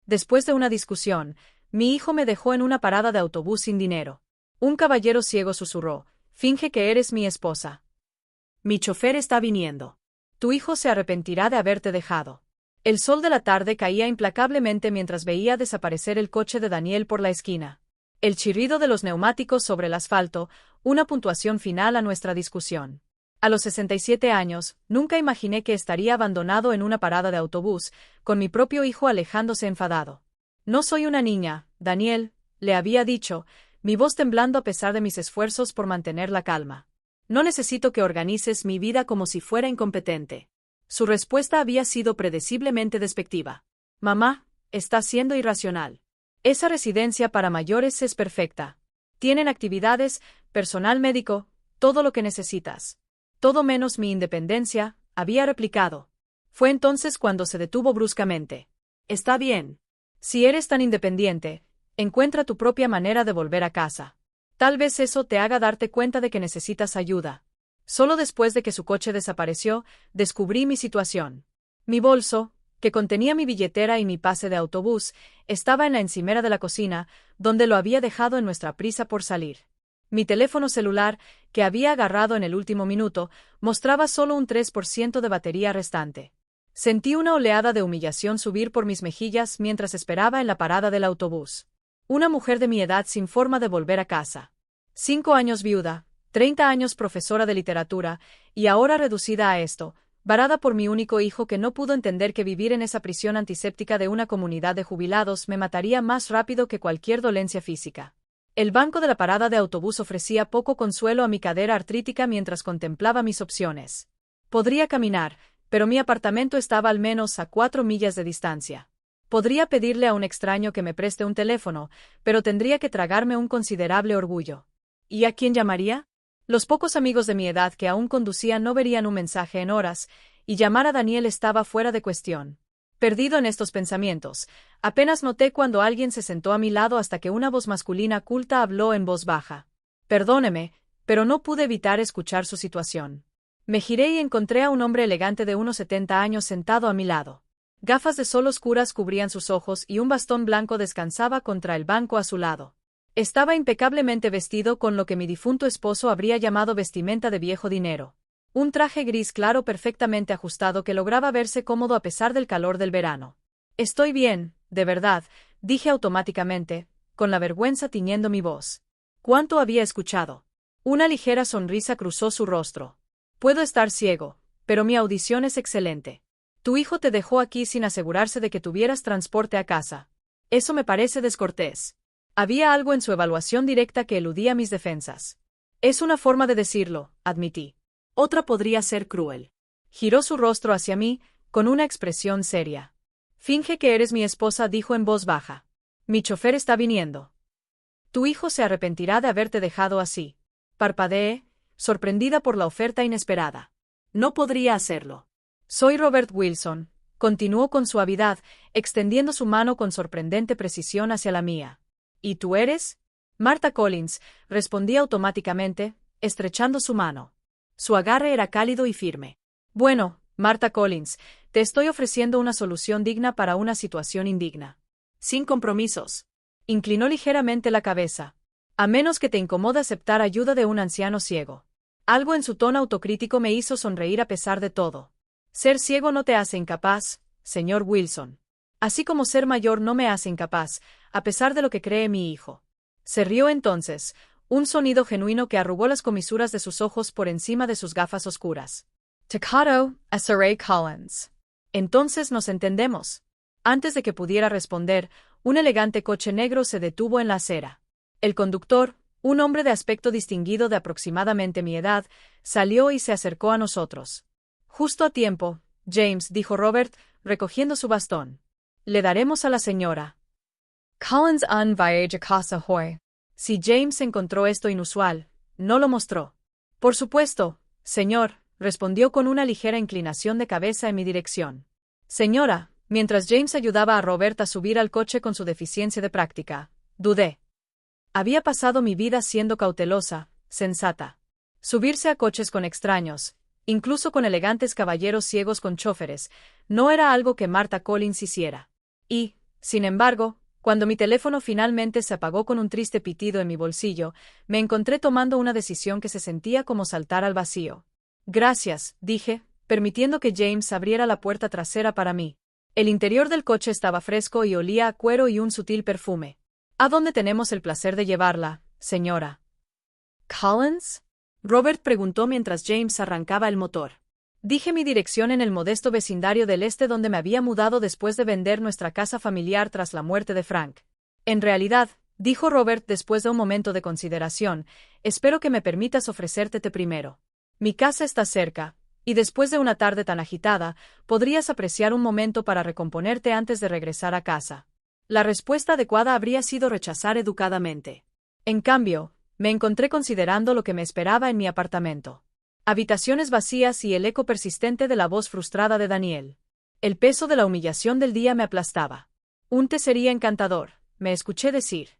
Después de una discusión, mi hijo me dejó en una parada de autobús sin dinero. Un caballero ciego susurró: «Finge que eres mi esposa. Mi chofer está viniendo. Tu hijo se arrepentirá de haberte dejado». El sol de la tarde caía implacablemente mientras veía desaparecer el coche de Daniel por la esquina. El chirrido de los neumáticos sobre el asfalto, una puntuación final a nuestra discusión. A los 67 años, nunca imaginé que estaría abandonado en una parada de autobús, con mi propio hijo alejándose enfadado. «No soy una niña, Daniel», le había dicho, mi voz temblando a pesar de mis esfuerzos por mantener la calma. «No necesito que organices mi vida como si fuera incompetente». Su respuesta había sido predeciblemente despectiva. «Mamá, estás siendo irracional. Esa residencia para mayores es perfecta. Tienen actividades, personal médico, todo lo que necesitas». «Todo menos mi independencia», había replicado. Fue entonces cuando se detuvo bruscamente. «Está bien. Si eres tan independiente, encuentra tu propia manera de volver a casa. Tal vez eso te haga darte cuenta de que necesitas ayuda». Solo después de que su coche desapareció, descubrí mi situación. Mi bolso, que contenía mi billetera y mi pase de autobús, estaba en la encimera de la cocina, donde lo había dejado en nuestra prisa por salir. Mi teléfono celular, que había agarrado en el último minuto, mostraba solo un 3% de batería restante. Sentí una oleada de humillación subir por mis mejillas mientras esperaba en la parada del autobús. Una mujer de mi edad sin forma de volver a casa. 5 años viuda, 30 años profesora de literatura, y ahora reducida a esto, varada por mi único hijo que no pudo entender que vivir en esa prisión antiséptica de una comunidad de jubilados me mataría más rápido que cualquier dolencia física. El banco de la parada de autobús ofrecía poco consuelo a mi cadera artrítica mientras contemplaba mis opciones. Podría caminar, pero mi apartamento estaba al menos a 4 millas de distancia. Podría pedirle a un extraño que me preste un teléfono, pero tendría que tragarme un considerable orgullo. ¿Y a quién llamaría? Los pocos amigos de mi edad que aún conducían no verían un mensaje en horas, y llamar a Daniel estaba fuera de cuestión. Perdido en estos pensamientos, apenas noté cuando alguien se sentó a mi lado hasta que una voz masculina culta habló en voz baja. Perdóneme, pero no pude evitar escuchar su situación. Me giré y encontré a un hombre elegante de unos 70 años sentado a mi lado. Gafas de sol oscuras cubrían sus ojos y un bastón blanco descansaba contra el banco a su lado. Estaba impecablemente vestido con lo que mi difunto esposo habría llamado vestimenta de viejo dinero. Un traje gris claro perfectamente ajustado que lograba verse cómodo a pesar del calor del verano. «Estoy bien, de verdad», dije automáticamente, con la vergüenza tiñendo mi voz. ¿Cuánto había escuchado? Una ligera sonrisa cruzó su rostro. «Puedo estar ciego, pero mi audición es excelente. Tu hijo te dejó aquí sin asegurarse de que tuvieras transporte a casa. Eso me parece descortés». Había algo en su evaluación directa que eludía mis defensas. «Es una forma de decirlo», admití. «Otra podría ser cruel». Giró su rostro hacia mí, con una expresión seria. «Finge que eres mi esposa», dijo en voz baja. «Mi chofer está viniendo. Tu hijo se arrepentirá de haberte dejado así». Parpadeé, sorprendida por la oferta inesperada. No podría hacerlo. «Soy Robert Wilson», continuó con suavidad, extendiendo su mano con sorprendente precisión hacia la mía. «¿Y tú eres?» «Martha Collins», respondí automáticamente, estrechando su mano. Su agarre era cálido y firme. «Bueno, Martha Collins, te estoy ofreciendo una solución digna para una situación indigna. Sin compromisos». Inclinó ligeramente la cabeza. «A menos que te incomode aceptar ayuda de un anciano ciego». Algo en su tono autocrítico me hizo sonreír a pesar de todo. «Ser ciego no te hace incapaz, señor Wilson. Así como ser mayor no me hace incapaz, a pesar de lo que cree mi hijo». Se rió entonces, un sonido genuino que arrugó las comisuras de sus ojos por encima de sus gafas oscuras. «Tecado, Saray Collins. Entonces nos entendemos». Antes de que pudiera responder, un elegante coche negro se detuvo en la acera. El conductor, un hombre de aspecto distinguido de aproximadamente mi edad, salió y se acercó a nosotros. «Justo a tiempo, James», dijo Robert, recogiendo su bastón. «Le daremos a la señora Collins un voyage a casa hoy». Si James encontró esto inusual, no lo mostró. «Por supuesto, señor», respondió con una ligera inclinación de cabeza en mi dirección. «Señora», mientras James ayudaba a Robert a subir al coche con su deficiencia de práctica, dudé. Había pasado mi vida siendo cautelosa, sensata. Subirse a coches con extraños, incluso con elegantes caballeros ciegos con chóferes, no era algo que Martha Collins hiciera. Y, Sin embargo, cuando mi teléfono finalmente se apagó con un triste pitido en mi bolsillo, me encontré tomando una decisión que se sentía como saltar al vacío. Gracias, dije, permitiendo que James abriera la puerta trasera para mí. El interior del coche estaba fresco y olía a cuero y un sutil perfume. ¿A dónde tenemos el placer de llevarla, señora? ¿Collins? Robert preguntó mientras James arrancaba el motor. Dije mi dirección en el modesto vecindario del este donde me había mudado después de vender nuestra casa familiar tras la muerte de Frank. En realidad, dijo Robert después de un momento de consideración, espero que me permitas ofrecerte primero. Mi casa está cerca, y después de una tarde tan agitada, podrías apreciar un momento para recomponerte antes de regresar a casa. La respuesta adecuada habría sido rechazar educadamente. En cambio, me encontré considerando lo que me esperaba en mi apartamento. Habitaciones vacías y el eco persistente de la voz frustrada de Daniel. El peso de la humillación del día me aplastaba. Un té sería encantador, me escuché decir.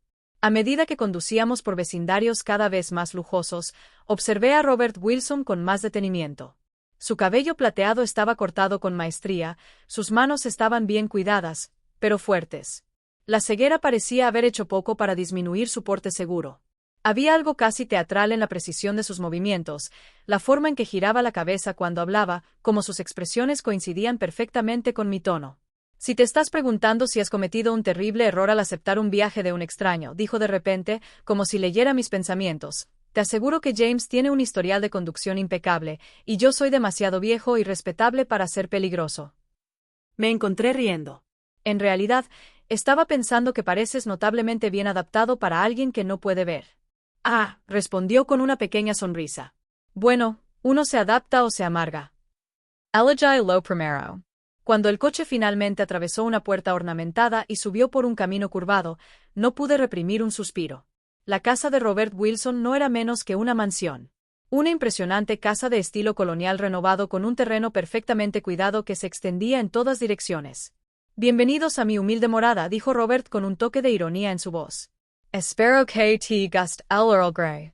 A medida que conducíamos por vecindarios cada vez más lujosos, observé a Robert Wilson con más detenimiento. Su cabello plateado estaba cortado con maestría, sus manos estaban bien cuidadas, pero fuertes. La ceguera parecía haber hecho poco para disminuir su porte seguro. Había algo casi teatral en la precisión de sus movimientos, la forma en que giraba la cabeza cuando hablaba, como sus expresiones coincidían perfectamente con mi tono. Si te estás preguntando si has cometido un terrible error al aceptar un viaje de un extraño, dijo de repente, como si leyera mis pensamientos, te aseguro que James tiene un historial de conducción impecable, y yo soy demasiado viejo y respetable para ser peligroso. Me encontré riendo. En realidad, estaba pensando que pareces notablemente bien adaptado para alguien que no puede ver. Ah, respondió con una pequeña sonrisa. Bueno, uno se adapta o se amarga. Elegí lo primero. Cuando el coche finalmente atravesó una puerta ornamentada y subió por un camino curvado, no pude reprimir un suspiro. La casa de Robert Wilson no era menos que una mansión. Una impresionante casa de estilo colonial renovado con un terreno perfectamente cuidado que se extendía en todas direcciones. Bienvenidos a mi humilde morada, dijo Robert con un toque de ironía en su voz. Espero que te guste el Earl Grey.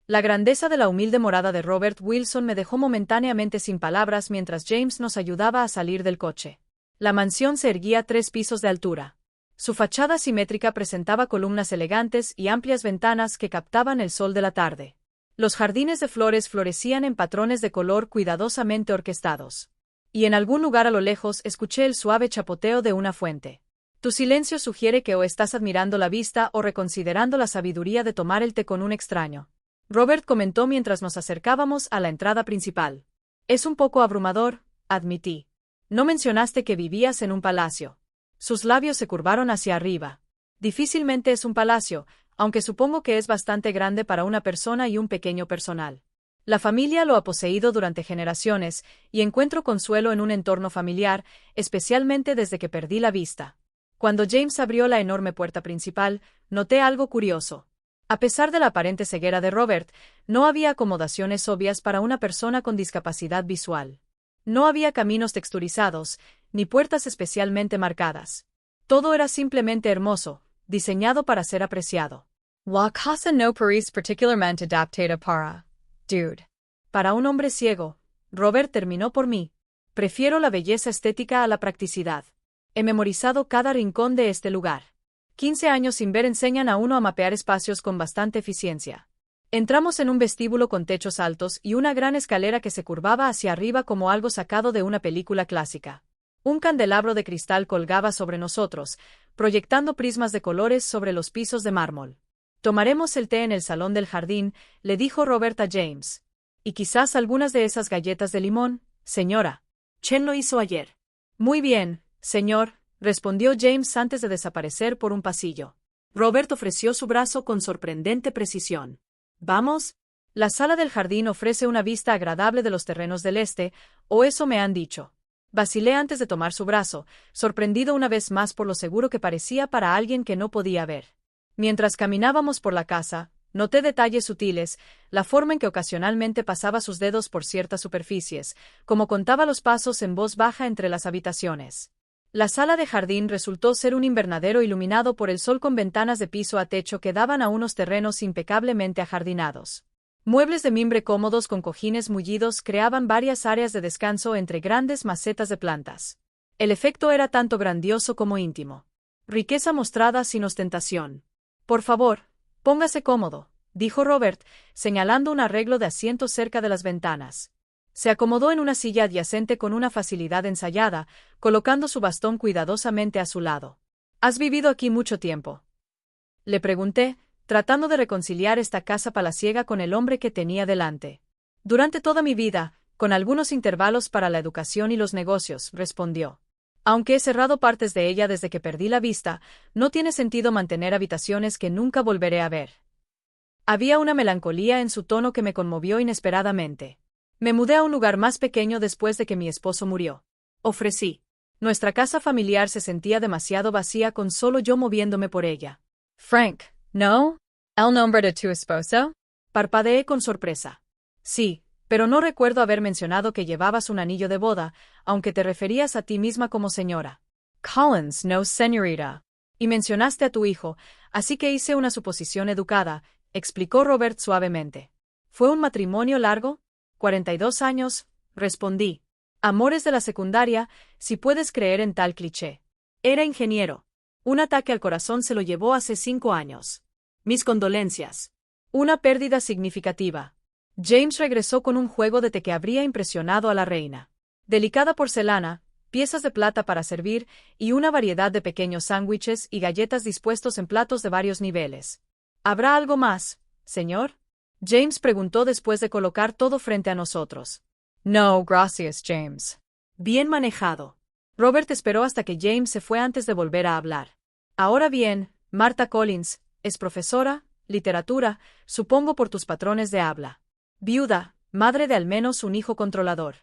La grandeza de la humilde morada de Robert Wilson me dejó momentáneamente sin palabras mientras James nos ayudaba a salir del coche. La mansión se erguía 3 pisos de altura. Su fachada simétrica presentaba columnas elegantes y amplias ventanas que captaban el sol de la tarde. Los jardines de flores florecían en patrones de color cuidadosamente orquestados. Y en algún lugar a lo lejos escuché el suave chapoteo de una fuente. Tu silencio sugiere que o estás admirando la vista o reconsiderando la sabiduría de tomar el té con un extraño. Robert comentó mientras nos acercábamos a la entrada principal. Es un poco abrumador, admití. No mencionaste que vivías en un palacio. Sus labios se curvaron hacia arriba. Difícilmente es un palacio, aunque supongo que es bastante grande para una persona y un pequeño personal. La familia lo ha poseído durante generaciones, y encuentro consuelo en un entorno familiar, especialmente desde que perdí la vista. Cuando James abrió la enorme puerta principal, noté algo curioso. A pesar de la aparente ceguera de Robert, no había acomodaciones obvias para una persona con discapacidad visual. No había caminos texturizados, ni puertas especialmente marcadas. Todo era simplemente hermoso, diseñado para ser apreciado. La casa no parece particularmente adaptada para, dude. Para un hombre ciego, Robert terminó por mí. Prefiero la belleza estética a la practicidad. He memorizado cada rincón de este lugar. 15 años sin ver enseñan a uno a mapear espacios con bastante eficiencia. Entramos en un vestíbulo con techos altos y una gran escalera que se curvaba hacia arriba como algo sacado de una película clásica. Un candelabro de cristal colgaba sobre nosotros, proyectando prismas de colores sobre los pisos de mármol. Tomaremos el té en el salón del jardín, le dijo Robert a James. Y quizás algunas de esas galletas de limón, señora. Chen lo hizo ayer. Muy bien, señor, respondió James antes de desaparecer por un pasillo. Robert ofreció su brazo con sorprendente precisión. ¿Vamos? La sala del jardín ofrece una vista agradable de los terrenos del este, o eso me han dicho. Vacilé antes de tomar su brazo, sorprendido una vez más por lo seguro que parecía para alguien que no podía ver. Mientras caminábamos por la casa, noté detalles sutiles, la forma en que ocasionalmente pasaba sus dedos por ciertas superficies, como contaba los pasos en voz baja entre las habitaciones. La sala de jardín resultó ser un invernadero iluminado por el sol con ventanas de piso a techo que daban a unos terrenos impecablemente ajardinados. Muebles de mimbre cómodos con cojines mullidos creaban varias áreas de descanso entre grandes macetas de plantas. El efecto era tanto grandioso como íntimo. Riqueza mostrada sin ostentación. Por favor, póngase cómodo, dijo Robert, señalando un arreglo de asientos cerca de las ventanas. Se acomodó en una silla adyacente con una facilidad ensayada, colocando su bastón cuidadosamente a su lado. ¿Has vivido aquí mucho tiempo?, le pregunté, tratando de reconciliar esta casa palaciega con el hombre que tenía delante. Durante toda mi vida, con algunos intervalos para la educación y los negocios, respondió. Aunque he cerrado partes de ella desde que perdí la vista, no tiene sentido mantener habitaciones que nunca volveré a ver. Había una melancolía en su tono que me conmovió inesperadamente. Me mudé a un lugar más pequeño después de que mi esposo murió. Ofrecí. Nuestra casa familiar se sentía demasiado vacía con solo yo moviéndome por ella. Frank, ¿no? ¿El nombre de tu esposo? Parpadeé con sorpresa. Sí, pero no recuerdo haber mencionado que llevabas un anillo de boda, aunque te referías a ti misma como señora. Collins, no señorita. Y mencionaste a tu hijo, así que hice una suposición educada, explicó Robert suavemente. ¿Fue un matrimonio largo? 42 años, respondí. Amores de la secundaria, si puedes creer en tal cliché. Era ingeniero. Un ataque al corazón se lo llevó hace 5 años. Mis condolencias. Una pérdida significativa. James regresó con un juego de té que habría impresionado a la reina. Delicada porcelana, piezas de plata para servir y una variedad de pequeños sándwiches y galletas dispuestos en platos de varios niveles. ¿Habrá algo más, señor?, James preguntó después de colocar todo frente a nosotros. No, gracias, James. Bien manejado. Robert esperó hasta que James se fue antes de volver a hablar. Ahora bien, Martha Collins, es profesora, literatura, supongo por tus patrones de habla. Viuda, madre de al menos un hijo controlador.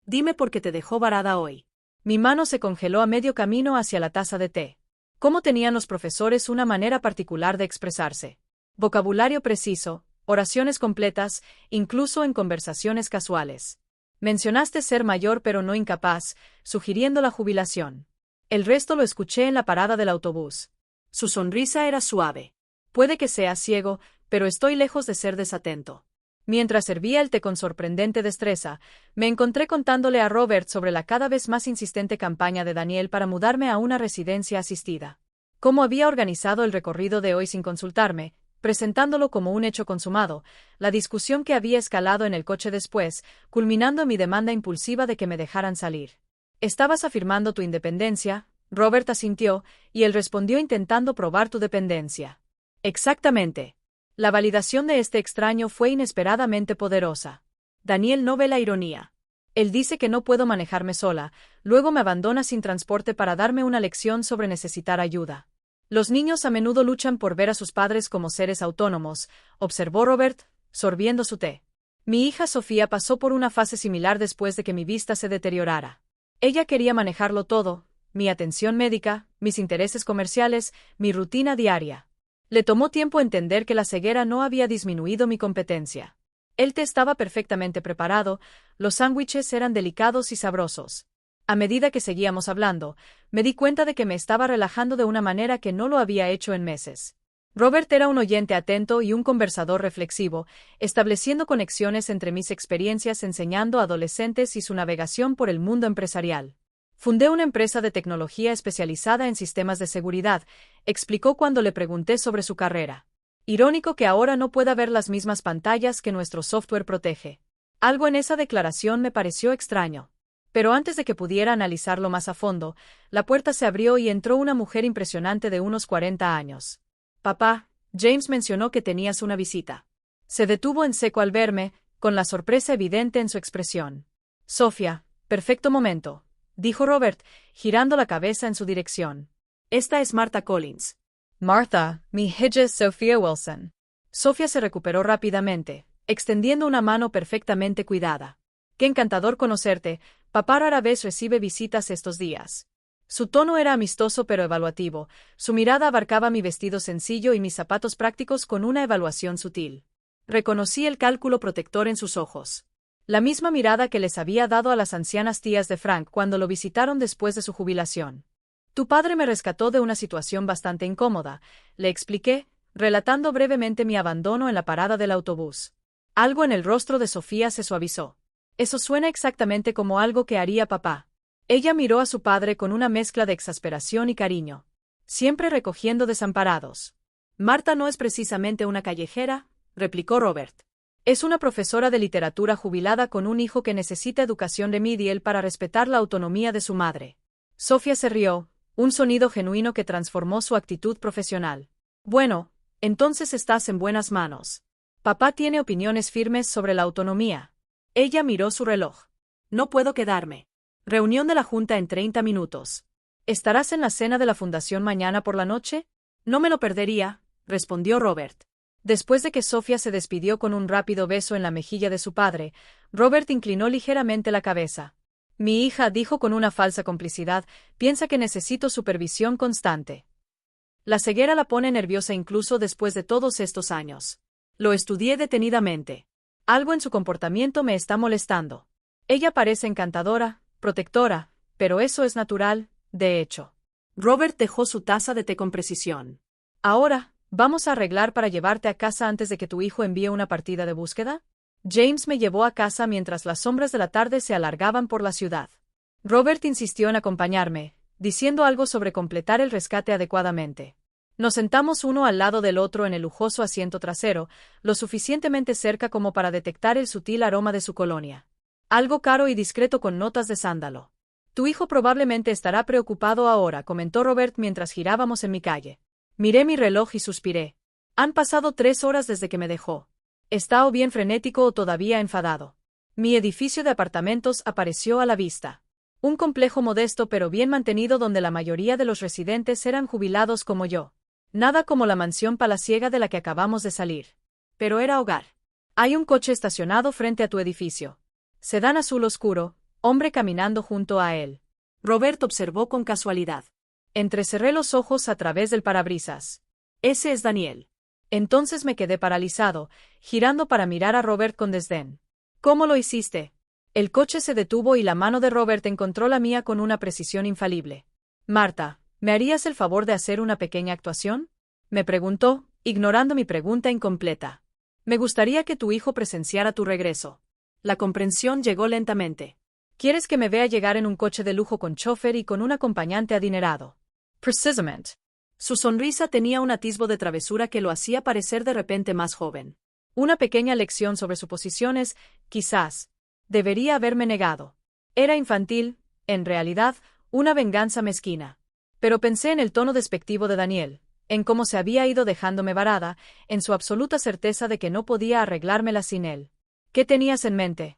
Dime por qué te dejó varada hoy. Mi mano se congeló a medio camino hacia la taza de té. ¿Cómo tenían los profesores una manera particular de expresarse? Vocabulario preciso, oraciones completas, incluso en conversaciones casuales. Mencionaste ser mayor pero no incapaz, sugiriendo la jubilación. El resto lo escuché en la parada del autobús. Su sonrisa era suave. Puede que sea ciego, pero estoy lejos de ser desatento. Mientras servía el té con sorprendente destreza, me encontré contándole a Robert sobre la cada vez más insistente campaña de Daniel para mudarme a una residencia asistida. Cómo había organizado el recorrido de hoy sin consultarme, presentándolo como un hecho consumado, la discusión que había escalado en el coche después, culminando en mi demanda impulsiva de que me dejaran salir. ¿Estabas afirmando tu independencia? Robert asintió, y él respondió intentando probar tu dependencia. Exactamente. La validación de este extraño fue inesperadamente poderosa. Daniel no ve la ironía. Él dice que no puedo manejarme sola, luego me abandona sin transporte para darme una lección sobre necesitar ayuda. Los niños a menudo luchan por ver a sus padres como seres autónomos, observó Robert, sorbiendo su té. Mi hija Sofía pasó por una fase similar después de que mi vista se deteriorara. Ella quería manejarlo todo, mi atención médica, mis intereses comerciales, mi rutina diaria. Le tomó tiempo entender que la ceguera no había disminuido mi competencia. El té estaba perfectamente preparado, los sándwiches eran delicados y sabrosos. A medida que seguíamos hablando, me di cuenta de que me estaba relajando de una manera que no lo había hecho en meses. Robert era un oyente atento y un conversador reflexivo, estableciendo conexiones entre mis experiencias enseñando a adolescentes y su navegación por el mundo empresarial. Fundé una empresa de tecnología especializada en sistemas de seguridad, explicó cuando le pregunté sobre su carrera. Irónico que ahora no pueda ver las mismas pantallas que nuestro software protege. Algo en esa declaración me pareció extraño. Pero antes de que pudiera analizarlo más a fondo, la puerta se abrió y entró una mujer impresionante de unos 40 años. Papá, James mencionó que tenías una visita. Se detuvo en seco al verme, con la sorpresa evidente en su expresión. Sofía, perfecto momento, dijo Robert, girando la cabeza en su dirección. Esta es Martha Collins. Martha, mi hija Sofía Wilson. Sofía se recuperó rápidamente, extendiendo una mano perfectamente cuidada. Qué encantador conocerte, papá rara vez recibe visitas estos días. Su tono era amistoso pero evaluativo, su mirada abarcaba mi vestido sencillo y mis zapatos prácticos con una evaluación sutil. Reconocí el cálculo protector en sus ojos. La misma mirada que les había dado a las ancianas tías de Frank cuando lo visitaron después de su jubilación. Tu padre me rescató de una situación bastante incómoda, le expliqué, relatando brevemente mi abandono en la parada del autobús. Algo en el rostro de Sofía se suavizó. Eso suena exactamente como algo que haría papá. Ella miró a su padre con una mezcla de exasperación y cariño. siempre recogiendo desamparados. Marta no es precisamente una callejera, replicó Robert. Es una profesora de literatura jubilada con un hijo que necesita educación remedial para respetar la autonomía de su madre. Sofía se rió, un sonido genuino que transformó su actitud profesional. Bueno, entonces estás en buenas manos. Papá tiene opiniones firmes sobre la autonomía. Ella miró su reloj. No puedo quedarme. Reunión de la Junta en 30 minutos. ¿Estarás en la cena de la Fundación mañana por la noche? No me lo perdería, respondió Robert. Después de que Sofía se despidió con un rápido beso en la mejilla de su padre, Robert inclinó ligeramente la cabeza. Mi hija, dijo con una falsa complicidad, piensa que necesito supervisión constante. La ceguera la pone nerviosa incluso después de todos estos años. Lo estudié detenidamente. Algo en su comportamiento me está molestando. Ella parece encantadora, protectora, pero eso es natural, de hecho. Robert dejó su taza de té con precisión. Ahora, ¿vamos a arreglar para llevarte a casa antes de que tu hijo envíe una partida de búsqueda? James me llevó a casa mientras las sombras de la tarde se alargaban por la ciudad. Robert insistió en acompañarme, diciendo algo sobre completar el rescate adecuadamente. Nos sentamos uno al lado del otro en el lujoso asiento trasero, lo suficientemente cerca como para detectar el sutil aroma de su colonia. Algo caro y discreto con notas de sándalo. Tu hijo probablemente estará preocupado ahora, comentó Robert mientras girábamos en mi calle. Miré mi reloj y suspiré. Han pasado 3 horas desde que me dejó. ¿Está o bien frenético o todavía enfadado? Mi edificio de apartamentos apareció a la vista. Un complejo modesto pero bien mantenido donde la mayoría de los residentes eran jubilados como yo. Nada como la mansión palaciega de la que acabamos de salir. Pero era hogar. Hay un coche estacionado frente a tu edificio. Sedán azul oscuro, hombre caminando junto a él. Robert observó con casualidad. Entrecerré los ojos a través del parabrisas. Ese es Daniel. Entonces me quedé paralizado, girando para mirar a Robert con desdén. ¿Cómo lo hiciste? El coche se detuvo y la mano de Robert encontró la mía con una precisión infalible. Marta, ¿me harías el favor de hacer una pequeña actuación? Me preguntó, ignorando mi pregunta incompleta. Me gustaría que tu hijo presenciara tu regreso. La comprensión llegó lentamente. ¿Quieres que me vea llegar en un coche de lujo con chofer y con un acompañante adinerado? Precisamente. Su sonrisa tenía un atisbo de travesura que lo hacía parecer de repente más joven. Una pequeña lección sobre suposiciones, quizás. Debería haberme negado. Era infantil, en realidad, una venganza mezquina. Pero pensé en el tono despectivo de Daniel, en cómo se había ido dejándome varada, en su absoluta certeza de que no podía arreglármela sin él. ¿Qué tenías en mente?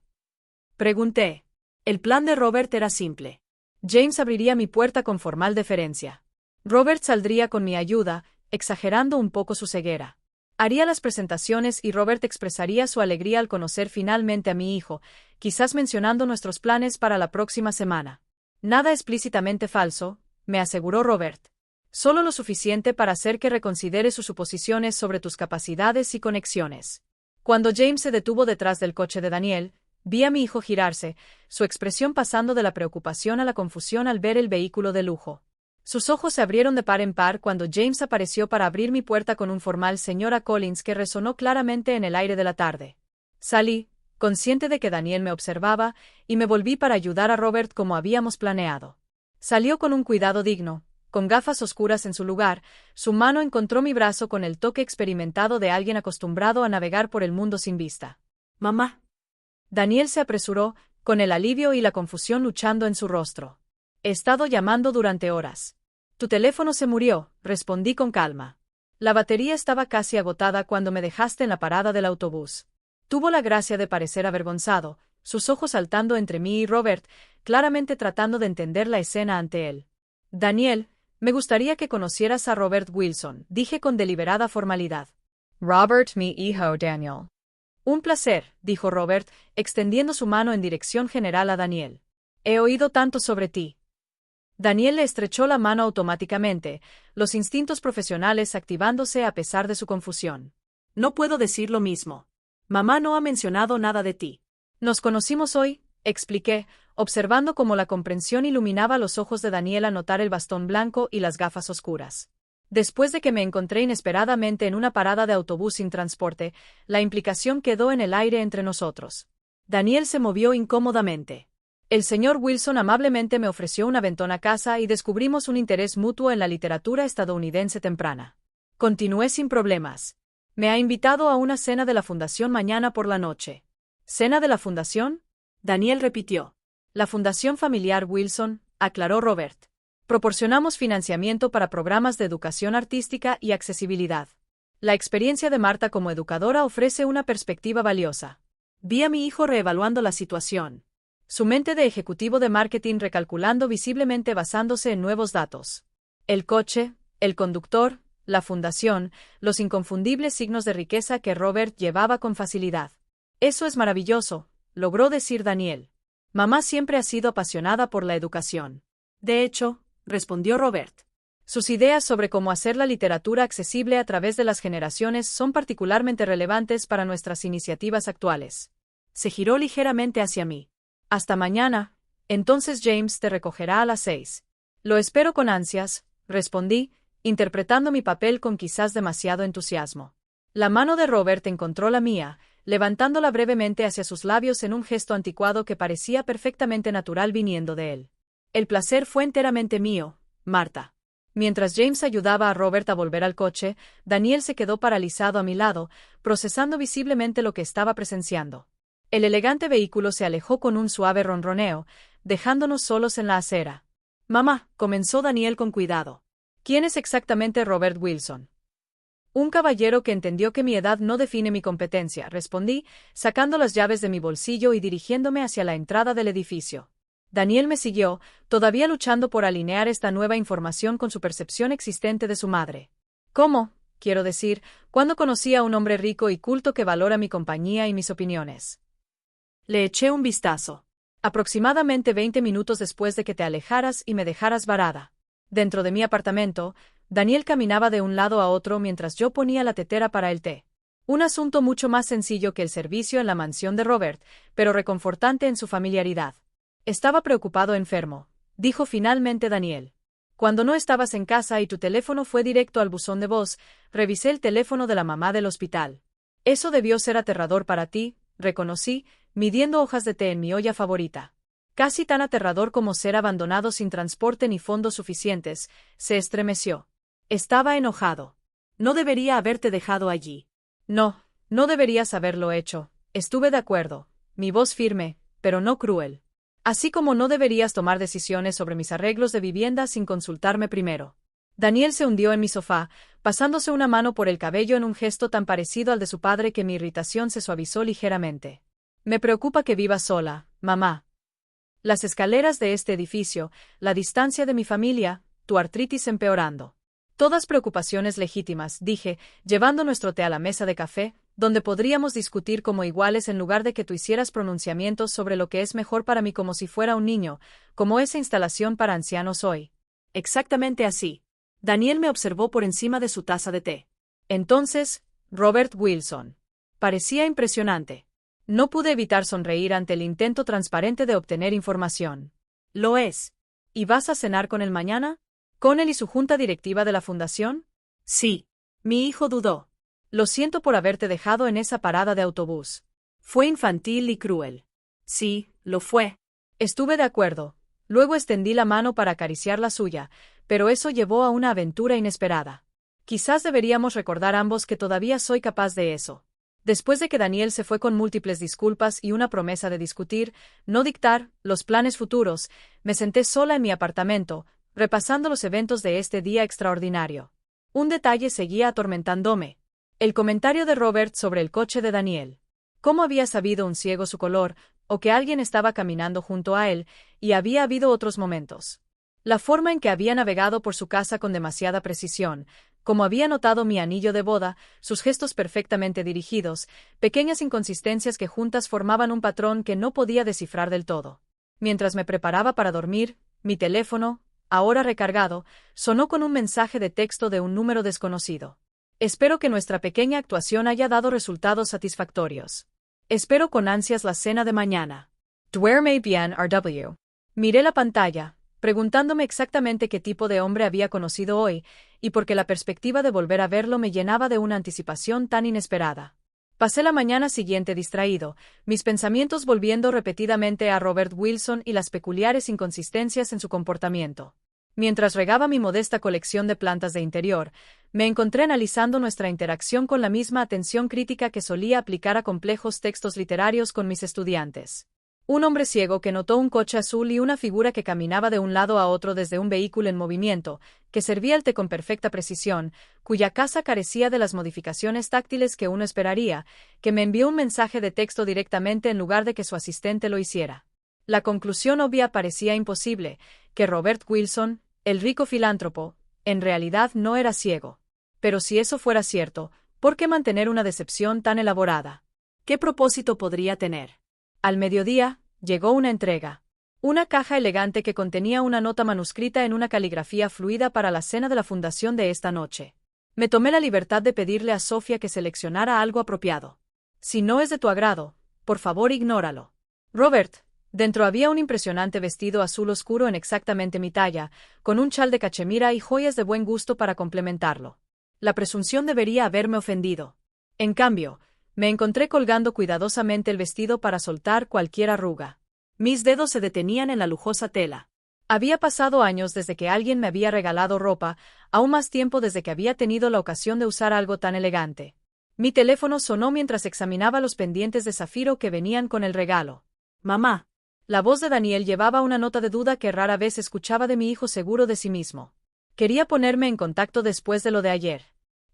Pregunté. El plan de Robert era simple. James abriría mi puerta con formal deferencia. Robert saldría con mi ayuda, exagerando un poco su ceguera. Haría las presentaciones y Robert expresaría su alegría al conocer finalmente a mi hijo, quizás mencionando nuestros planes para la próxima semana. Nada explícitamente falso, me aseguró Robert. Solo lo suficiente para hacer que reconsidere sus suposiciones sobre tus capacidades y conexiones. Cuando James se detuvo detrás del coche de Daniel, vi a mi hijo girarse, su expresión pasando de la preocupación a la confusión al ver el vehículo de lujo. Sus ojos se abrieron de par en par cuando James apareció para abrir mi puerta con un formal señora Collins que resonó claramente en el aire de la tarde. Salí, consciente de que Daniel me observaba, y me volví para ayudar a Robert como habíamos planeado. Salió con un cuidado digno, con gafas oscuras en su lugar, su mano encontró mi brazo con el toque experimentado de alguien acostumbrado a navegar por el mundo sin vista. «Mamá». Daniel se apresuró, con el alivio y la confusión luchando en su rostro. He estado llamando durante horas. Tu teléfono se murió, respondí con calma. La batería estaba casi agotada cuando me dejaste en la parada del autobús. Tuvo la gracia de parecer avergonzado, sus ojos saltando entre mí y Robert, claramente tratando de entender la escena ante él. Daniel, me gustaría que conocieras a Robert Wilson, dije con deliberada formalidad. Robert, mi hijo Daniel. Un placer, dijo Robert, extendiendo su mano en dirección general a Daniel. He oído tanto sobre ti. Daniel le estrechó la mano automáticamente, los instintos profesionales activándose a pesar de su confusión. No puedo decir lo mismo. Mamá no ha mencionado nada de ti. Nos conocimos hoy, expliqué, observando cómo la comprensión iluminaba los ojos de Daniel al notar el bastón blanco y las gafas oscuras. Después de que me encontré inesperadamente en una parada de autobús sin transporte, la implicación quedó en el aire entre nosotros. Daniel se movió incómodamente. El señor Wilson amablemente me ofreció un aventón a casa y descubrimos un interés mutuo en la literatura estadounidense temprana. Continué sin problemas. Me ha invitado a una cena de la fundación mañana por la noche. ¿Cena de la fundación? Daniel repitió. La Fundación Familiar Wilson, aclaró Robert. Proporcionamos financiamiento para programas de educación artística y accesibilidad. La experiencia de Marta como educadora ofrece una perspectiva valiosa. Vi a mi hijo reevaluando la situación. Su mente de ejecutivo de marketing recalculando visiblemente basándose en nuevos datos. El coche, el conductor, la fundación, los inconfundibles signos de riqueza que Robert llevaba con facilidad. Eso es maravilloso, logró decir Daniel. Mamá siempre ha sido apasionada por la educación. De hecho, respondió Robert. Sus ideas sobre cómo hacer la literatura accesible a través de las generaciones son particularmente relevantes para nuestras iniciativas actuales. Se giró ligeramente hacia mí. Hasta mañana, entonces James te recogerá a las 6. Lo espero con ansias, respondí, interpretando mi papel con quizás demasiado entusiasmo. La mano de Robert encontró la mía, levantándola brevemente hacia sus labios en un gesto anticuado que parecía perfectamente natural viniendo de él. El placer fue enteramente mío, Marta. Mientras James ayudaba a Robert a volver al coche, Daniel se quedó paralizado a mi lado, procesando visiblemente lo que estaba presenciando. El elegante vehículo se alejó con un suave ronroneo, dejándonos solos en la acera. Mamá, comenzó Daniel con cuidado. ¿Quién es exactamente Robert Wilson? Un caballero que entendió que mi edad no define mi competencia, respondí, sacando las llaves de mi bolsillo y dirigiéndome hacia la entrada del edificio. Daniel me siguió, todavía luchando por alinear esta nueva información con su percepción existente de su madre. ¿Cómo? Quiero decir, ¿cuándo conocí a un hombre rico y culto que valora mi compañía y mis opiniones? Le eché un vistazo. Aproximadamente 20 minutos después de que te alejaras y me dejaras varada. Dentro de mi apartamento, Daniel caminaba de un lado a otro mientras yo ponía la tetera para el té. Un asunto mucho más sencillo que el servicio en la mansión de Robert, pero reconfortante en su familiaridad. Estaba preocupado enfermo, dijo finalmente Daniel. Cuando no estabas en casa y tu teléfono fue directo al buzón de voz, revisé el teléfono de la mamá del hospital. Eso debió ser aterrador para ti, reconocí, midiendo hojas de té en mi olla favorita. Casi tan aterrador como ser abandonado sin transporte ni fondos suficientes, se estremeció. Estaba enojado. No debería haberte dejado allí. No, no deberías haberlo hecho. Estuve de acuerdo. Mi voz firme, pero no cruel. Así como no deberías tomar decisiones sobre mis arreglos de vivienda sin consultarme primero. Daniel se hundió en mi sofá, pasándose una mano por el cabello en un gesto tan parecido al de su padre que mi irritación se suavizó ligeramente. Me preocupa que vivas sola, mamá. Las escaleras de este edificio, la distancia de mi familia, tu artritis empeorando. Todas preocupaciones legítimas, dije, llevando nuestro té a la mesa de café, donde podríamos discutir como iguales en lugar de que tú hicieras pronunciamientos sobre lo que es mejor para mí como si fuera un niño, como esa instalación para ancianos hoy. Exactamente así. Daniel me observó por encima de su taza de té. Entonces, Robert Wilson. Parecía impresionante. No pude evitar sonreír ante el intento transparente de obtener información. Lo es. ¿Y vas a cenar con él mañana? ¿Con él y su junta directiva de la fundación? Sí. Mi hijo dudó. Lo siento por haberte dejado en esa parada de autobús. Fue infantil y cruel. Sí, lo fue. Estuve de acuerdo. Luego extendí la mano para acariciar la suya, pero eso llevó a una aventura inesperada. Quizás deberíamos recordar ambos que todavía soy capaz de eso. Después de que Daniel se fue con múltiples disculpas y una promesa de discutir, no dictar, los planes futuros, me senté sola en mi apartamento, repasando los eventos de este día extraordinario. Un detalle seguía atormentándome. El comentario de Robert sobre el coche de Daniel. ¿Cómo había sabido un ciego su color, o que alguien estaba caminando junto a él, y había habido otros momentos? La forma en que había navegado por su casa con demasiada precisión, como había notado mi anillo de boda, sus gestos perfectamente dirigidos, pequeñas inconsistencias que juntas formaban un patrón que no podía descifrar del todo. Mientras me preparaba para dormir, mi teléfono, ahora recargado, sonó con un mensaje de texto de un número desconocido. Espero que nuestra pequeña actuación haya dado resultados satisfactorios. Espero con ansias la cena de mañana. Duerme bien, RW. Miré la pantalla, preguntándome exactamente qué tipo de hombre había conocido hoy, y porque la perspectiva de volver a verlo me llenaba de una anticipación tan inesperada. Pasé la mañana siguiente distraído, mis pensamientos volviendo repetidamente a Robert Wilson y las peculiares inconsistencias en su comportamiento. Mientras regaba mi modesta colección de plantas de interior, me encontré analizando nuestra interacción con la misma atención crítica que solía aplicar a complejos textos literarios con mis estudiantes. Un hombre ciego que notó un coche azul y una figura que caminaba de un lado a otro desde un vehículo en movimiento, que servía el té con perfecta precisión, cuya casa carecía de las modificaciones táctiles que uno esperaría, que me envió un mensaje de texto directamente en lugar de que su asistente lo hiciera. La conclusión obvia parecía imposible, que Robert Wilson, el rico filántropo, en realidad no era ciego. Pero si eso fuera cierto, ¿por qué mantener una decepción tan elaborada? ¿Qué propósito podría tener? Al mediodía, llegó una entrega. Una caja elegante que contenía una nota manuscrita en una caligrafía fluida para la cena de la fundación de esta noche. Me tomé la libertad de pedirle a Sofía que seleccionara algo apropiado. Si no es de tu agrado, por favor ignóralo. Robert, dentro había un impresionante vestido azul oscuro en exactamente mi talla, con un chal de cachemira y joyas de buen gusto para complementarlo. La presunción debería haberme ofendido. En cambio, me encontré colgando cuidadosamente el vestido para soltar cualquier arruga. Mis dedos se detenían en la lujosa tela. Había pasado años desde que alguien me había regalado ropa, aún más tiempo desde que había tenido la ocasión de usar algo tan elegante. Mi teléfono sonó mientras examinaba los pendientes de zafiro que venían con el regalo. Mamá. La voz de Daniel llevaba una nota de duda que rara vez escuchaba de mi hijo seguro de sí mismo. Quería ponerme en contacto después de lo de ayer.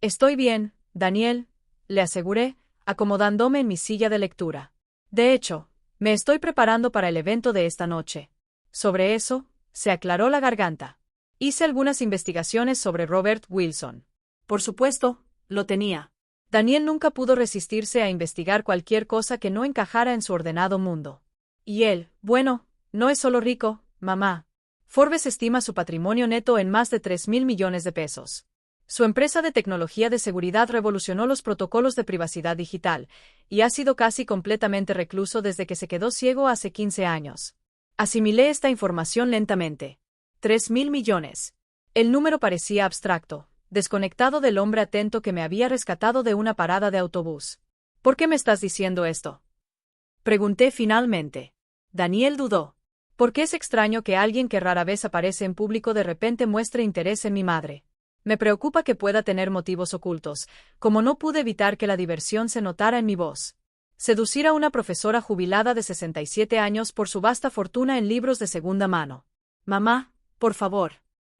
Estoy bien, Daniel, le aseguré, acomodándome en mi silla de lectura. De hecho, me estoy preparando para el evento de esta noche. Sobre eso, se aclaró la garganta. Hice algunas investigaciones sobre Robert Wilson. Por supuesto, lo tenía. Daniel nunca pudo resistirse a investigar cualquier cosa que no encajara en su ordenado mundo. Y él, bueno, no es solo rico, mamá. Forbes estima su patrimonio neto en más de 3.000 millones de pesos. Su empresa de tecnología de seguridad revolucionó los protocolos de privacidad digital, y ha sido casi completamente recluso desde que se quedó ciego hace 15 años. Asimilé esta información lentamente. 3.000 millones. El número parecía abstracto, desconectado del hombre atento que me había rescatado de una parada de autobús. ¿Por qué me estás diciendo esto? Pregunté finalmente. Daniel dudó. Porque es extraño que alguien que rara vez aparece en público de repente muestre interés en mi madre. Me preocupa que pueda tener motivos ocultos, como no pude evitar que la diversión se notara en mi voz. Seducir a una profesora jubilada de 67 años por su vasta fortuna en libros de segunda mano. Mamá, por favor.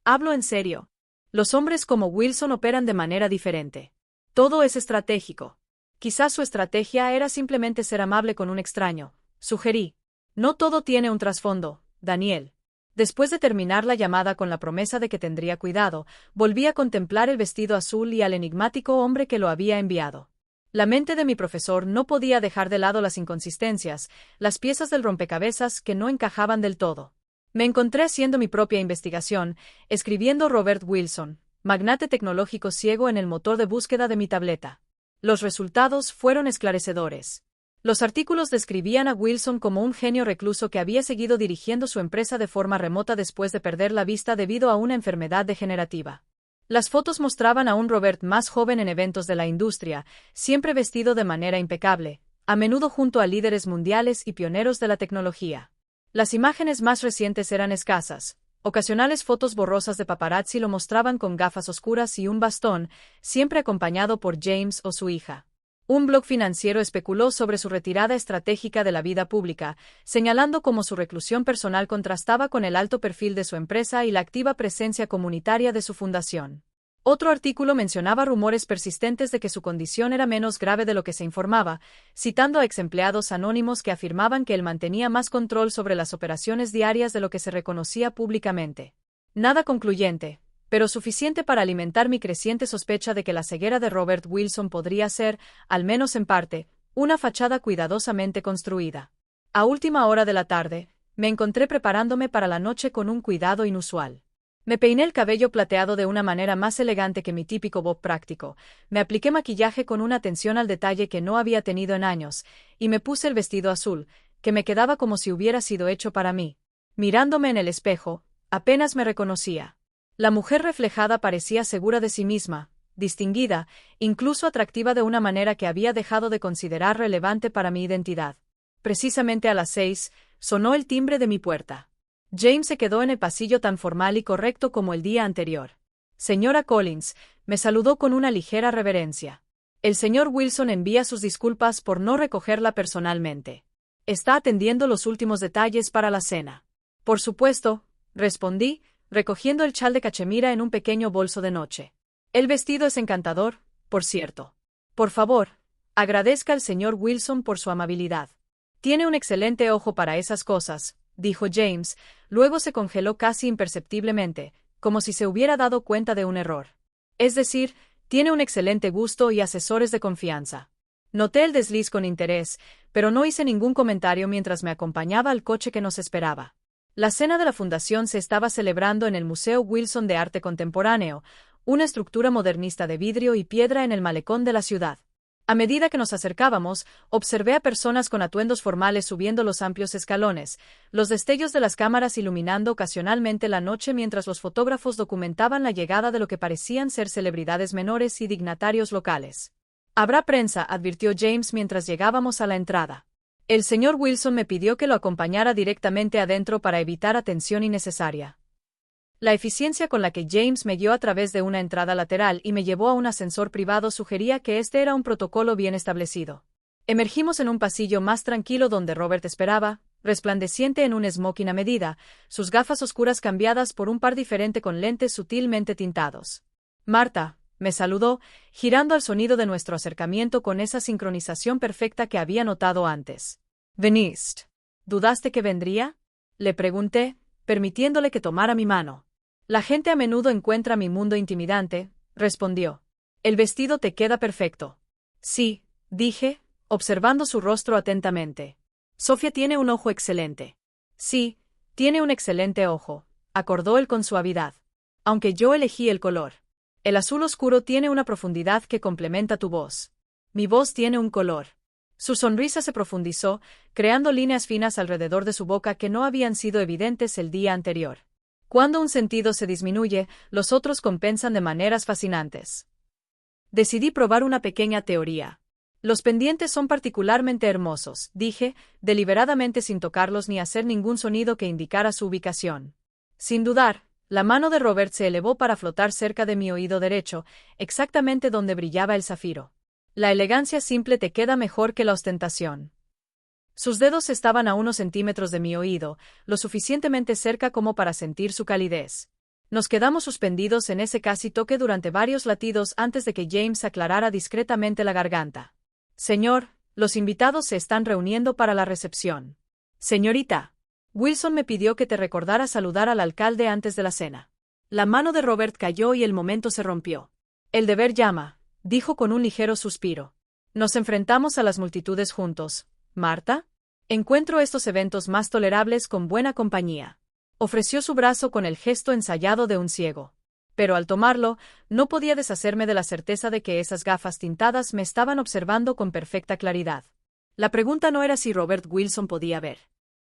Hablo en serio. Los hombres como Wilson operan de manera diferente. Todo es estratégico. Quizás su estrategia era simplemente ser amable con un extraño, sugerí. No todo tiene un trasfondo, Daniel. Después de terminar la llamada con la promesa de que tendría cuidado, volví a contemplar el vestido azul y al enigmático hombre que lo había enviado. La mente de mi profesor no podía dejar de lado las inconsistencias, las piezas del rompecabezas que no encajaban del todo. Me encontré haciendo mi propia investigación, escribiendo Robert Wilson, magnate tecnológico ciego en el motor de búsqueda de mi tableta. Los resultados fueron esclarecedores. Los artículos describían a Wilson como un genio recluso que había seguido dirigiendo su empresa de forma remota después de perder la vista debido a una enfermedad degenerativa. Las fotos mostraban a un Robert más joven en eventos de la industria, siempre vestido de manera impecable, a menudo junto a líderes mundiales y pioneros de la tecnología. Las imágenes más recientes eran escasas. Ocasionales fotos borrosas de paparazzi lo mostraban con gafas oscuras y un bastón, siempre acompañado por James o su hija. Un blog financiero especuló sobre su retirada estratégica de la vida pública, señalando cómo su reclusión personal contrastaba con el alto perfil de su empresa y la activa presencia comunitaria de su fundación. Otro artículo mencionaba rumores persistentes de que su condición era menos grave de lo que se informaba, citando a exempleados anónimos que afirmaban que él mantenía más control sobre las operaciones diarias de lo que se reconocía públicamente. Nada concluyente, pero suficiente para alimentar mi creciente sospecha de que la ceguera de Robert Wilson podría ser, al menos en parte, una fachada cuidadosamente construida. A última hora de la tarde, me encontré preparándome para la noche con un cuidado inusual. Me peiné el cabello plateado de una manera más elegante que mi típico bob práctico, me apliqué maquillaje con una atención al detalle que no había tenido en años, y me puse el vestido azul, que me quedaba como si hubiera sido hecho para mí. Mirándome en el espejo, apenas me reconocía. La mujer reflejada parecía segura de sí misma, distinguida, incluso atractiva de una manera que había dejado de considerar relevante para mi identidad. Precisamente a las 6, sonó el timbre de mi puerta. James se quedó en el pasillo tan formal y correcto como el día anterior. Señora Collins, me saludó con una ligera reverencia. El señor Wilson envía sus disculpas por no recogerla personalmente. Está atendiendo los últimos detalles para la cena. Por supuesto, respondí, recogiendo el chal de cachemira en un pequeño bolso de noche. El vestido es encantador, por cierto. Por favor, agradezca al señor Wilson por su amabilidad. Tiene un excelente ojo para esas cosas, dijo James, luego se congeló casi imperceptiblemente, como si se hubiera dado cuenta de un error. Es decir, tiene un excelente gusto y asesores de confianza. Noté el desliz con interés, pero no hice ningún comentario mientras me acompañaba al coche que nos esperaba. La cena de la fundación se estaba celebrando en el Museo Wilson de Arte Contemporáneo, una estructura modernista de vidrio y piedra en el malecón de la ciudad. A medida que nos acercábamos, observé a personas con atuendos formales subiendo los amplios escalones, los destellos de las cámaras iluminando ocasionalmente la noche mientras los fotógrafos documentaban la llegada de lo que parecían ser celebridades menores y dignatarios locales. Habrá prensa, advirtió James mientras llegábamos a la entrada. El señor Wilson me pidió que lo acompañara directamente adentro para evitar atención innecesaria. La eficiencia con la que James me guió a través de una entrada lateral y me llevó a un ascensor privado sugería que este era un protocolo bien establecido. Emergimos en un pasillo más tranquilo donde Robert esperaba, resplandeciente en un smoking a medida, sus gafas oscuras cambiadas por un par diferente con lentes sutilmente tintados. Marta, me saludó, girando al sonido de nuestro acercamiento con esa sincronización perfecta que había notado antes. ¿Veniste? ¿Dudaste que vendría? Le pregunté, permitiéndole que tomara mi mano. La gente a menudo encuentra mi mundo intimidante, respondió. El vestido te queda perfecto. Sí, dije, observando su rostro atentamente. Sofía tiene un ojo excelente. Sí, tiene un excelente ojo, acordó él con suavidad. Aunque yo elegí el color. El azul oscuro tiene una profundidad que complementa tu voz. Mi voz tiene un color. Su sonrisa se profundizó, creando líneas finas alrededor de su boca que no habían sido evidentes el día anterior. Cuando un sentido se disminuye, los otros compensan de maneras fascinantes. Decidí probar una pequeña teoría. Los pendientes son particularmente hermosos, dije, deliberadamente sin tocarlos ni hacer ningún sonido que indicara su ubicación. Sin dudar, la mano de Robert se elevó para flotar cerca de mi oído derecho, exactamente donde brillaba el zafiro. La elegancia simple te queda mejor que la ostentación. Sus dedos estaban a unos centímetros de mi oído, lo suficientemente cerca como para sentir su calidez. Nos quedamos suspendidos en ese casi toque durante varios latidos antes de que James aclarara discretamente la garganta. Señor, los invitados se están reuniendo para la recepción. Señorita. Wilson me pidió que te recordara saludar al alcalde antes de la cena. La mano de Robert cayó y el momento se rompió. El deber llama, dijo con un ligero suspiro. Nos enfrentamos a las multitudes juntos. ¿Marta? Encuentro estos eventos más tolerables con buena compañía. Ofreció su brazo con el gesto ensayado de un ciego. Pero al tomarlo, no podía deshacerme de la certeza de que esas gafas tintadas me estaban observando con perfecta claridad. La pregunta no era si Robert Wilson podía ver.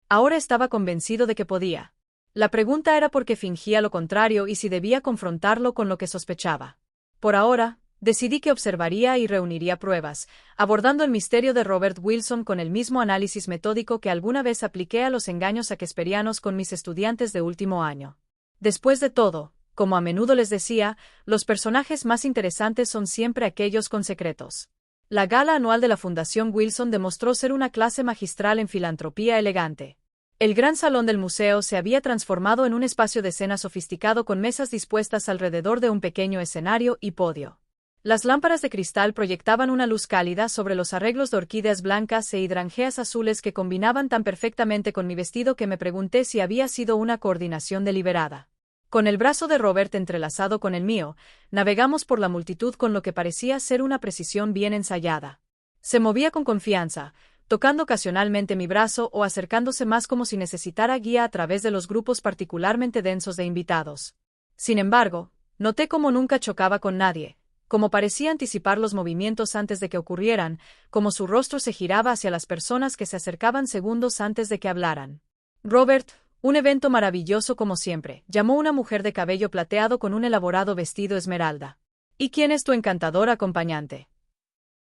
Ahora estaba convencido de que podía. La pregunta era por qué fingía lo contrario y si debía confrontarlo con lo que sospechaba. Por ahora, decidí que observaría y reuniría pruebas, abordando el misterio de Robert Wilson con el mismo análisis metódico que alguna vez apliqué a los engaños shakespearianos con mis estudiantes de último año. Después de todo, como a menudo les decía, los personajes más interesantes son siempre aquellos con secretos. La gala anual de la Fundación Wilson demostró ser una clase magistral en filantropía elegante. El gran salón del museo se había transformado en un espacio de cena sofisticado con mesas dispuestas alrededor de un pequeño escenario y podio. Las lámparas de cristal proyectaban una luz cálida sobre los arreglos de orquídeas blancas e hidrangeas azules que combinaban tan perfectamente con mi vestido que me pregunté si había sido una coordinación deliberada. Con el brazo de Robert entrelazado con el mío, navegamos por la multitud con lo que parecía ser una precisión bien ensayada. Se movía con confianza, tocando ocasionalmente mi brazo o acercándose más como si necesitara guía a través de los grupos particularmente densos de invitados. Sin embargo, noté cómo nunca chocaba con nadie, cómo parecía anticipar los movimientos antes de que ocurrieran, cómo su rostro se giraba hacia las personas que se acercaban segundos antes de que hablaran. Robert, un evento maravilloso como siempre, llamó una mujer de cabello plateado con un elaborado vestido esmeralda. ¿Y quién es tu encantador acompañante?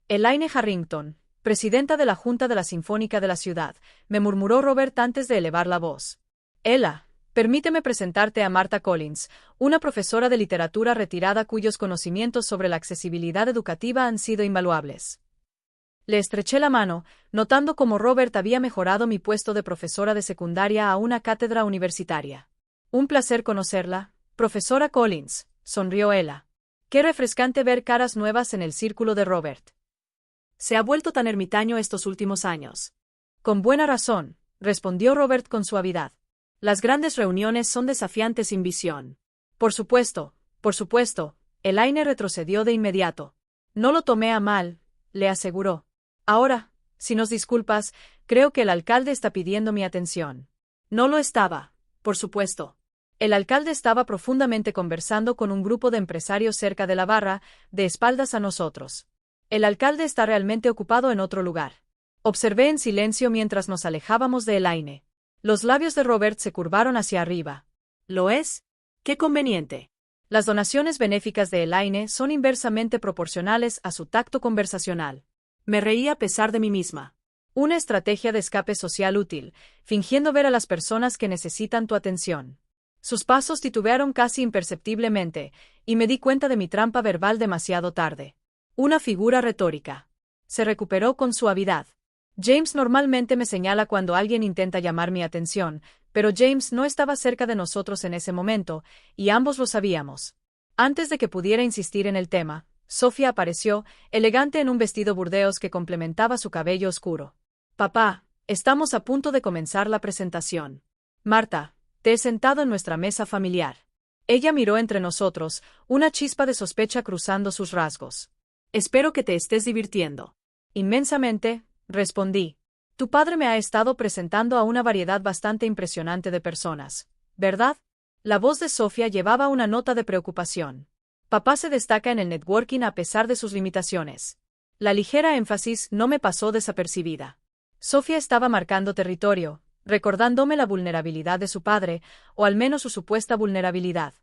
Elaine Harrington, presidenta de la Junta de la Sinfónica de la ciudad, me murmuró Robert antes de elevar la voz. Ella, permíteme presentarte a Martha Collins, una profesora de literatura retirada cuyos conocimientos sobre la accesibilidad educativa han sido invaluables. Le estreché la mano, notando cómo Robert había mejorado mi puesto de profesora de secundaria a una cátedra universitaria. Un placer conocerla, profesora Collins, sonrió ella. Qué refrescante ver caras nuevas en el círculo de Robert. Se ha vuelto tan ermitaño estos últimos años. Con buena razón, respondió Robert con suavidad. Las grandes reuniones son desafiantes sin visión. Por supuesto, Elaine retrocedió de inmediato. No lo tomé a mal, le aseguró. Ahora, si nos disculpas, creo que el alcalde está pidiendo mi atención. No lo estaba, por supuesto. El alcalde estaba profundamente conversando con un grupo de empresarios cerca de la barra, de espaldas a nosotros. El alcalde está realmente ocupado en otro lugar. Observé en silencio mientras nos alejábamos de Elaine. Los labios de Robert se curvaron hacia arriba. ¿Lo es? ¡Qué conveniente! Las donaciones benéficas de Elaine son inversamente proporcionales a su tacto conversacional. Me reí a pesar de mí misma. Una estrategia de escape social útil, fingiendo ver a las personas que necesitan tu atención. Sus pasos titubearon casi imperceptiblemente, y me di cuenta de mi trampa verbal demasiado tarde. Una figura retórica. Se recuperó con suavidad. James normalmente me señala cuando alguien intenta llamar mi atención, pero James no estaba cerca de nosotros en ese momento, y ambos lo sabíamos. Antes de que pudiera insistir en el tema, Sofía apareció, elegante en un vestido burdeos que complementaba su cabello oscuro. Papá, estamos a punto de comenzar la presentación. Marta, te he sentado en nuestra mesa familiar. Ella miró entre nosotros, una chispa de sospecha cruzando sus rasgos. Espero que te estés divirtiendo. Inmensamente, respondí. Tu padre me ha estado presentando a una variedad bastante impresionante de personas, ¿verdad? La voz de Sofía llevaba una nota de preocupación. Papá se destaca en el networking a pesar de sus limitaciones. La ligera énfasis no me pasó desapercibida. Sofía estaba marcando territorio, recordándome la vulnerabilidad de su padre, o al menos su supuesta vulnerabilidad.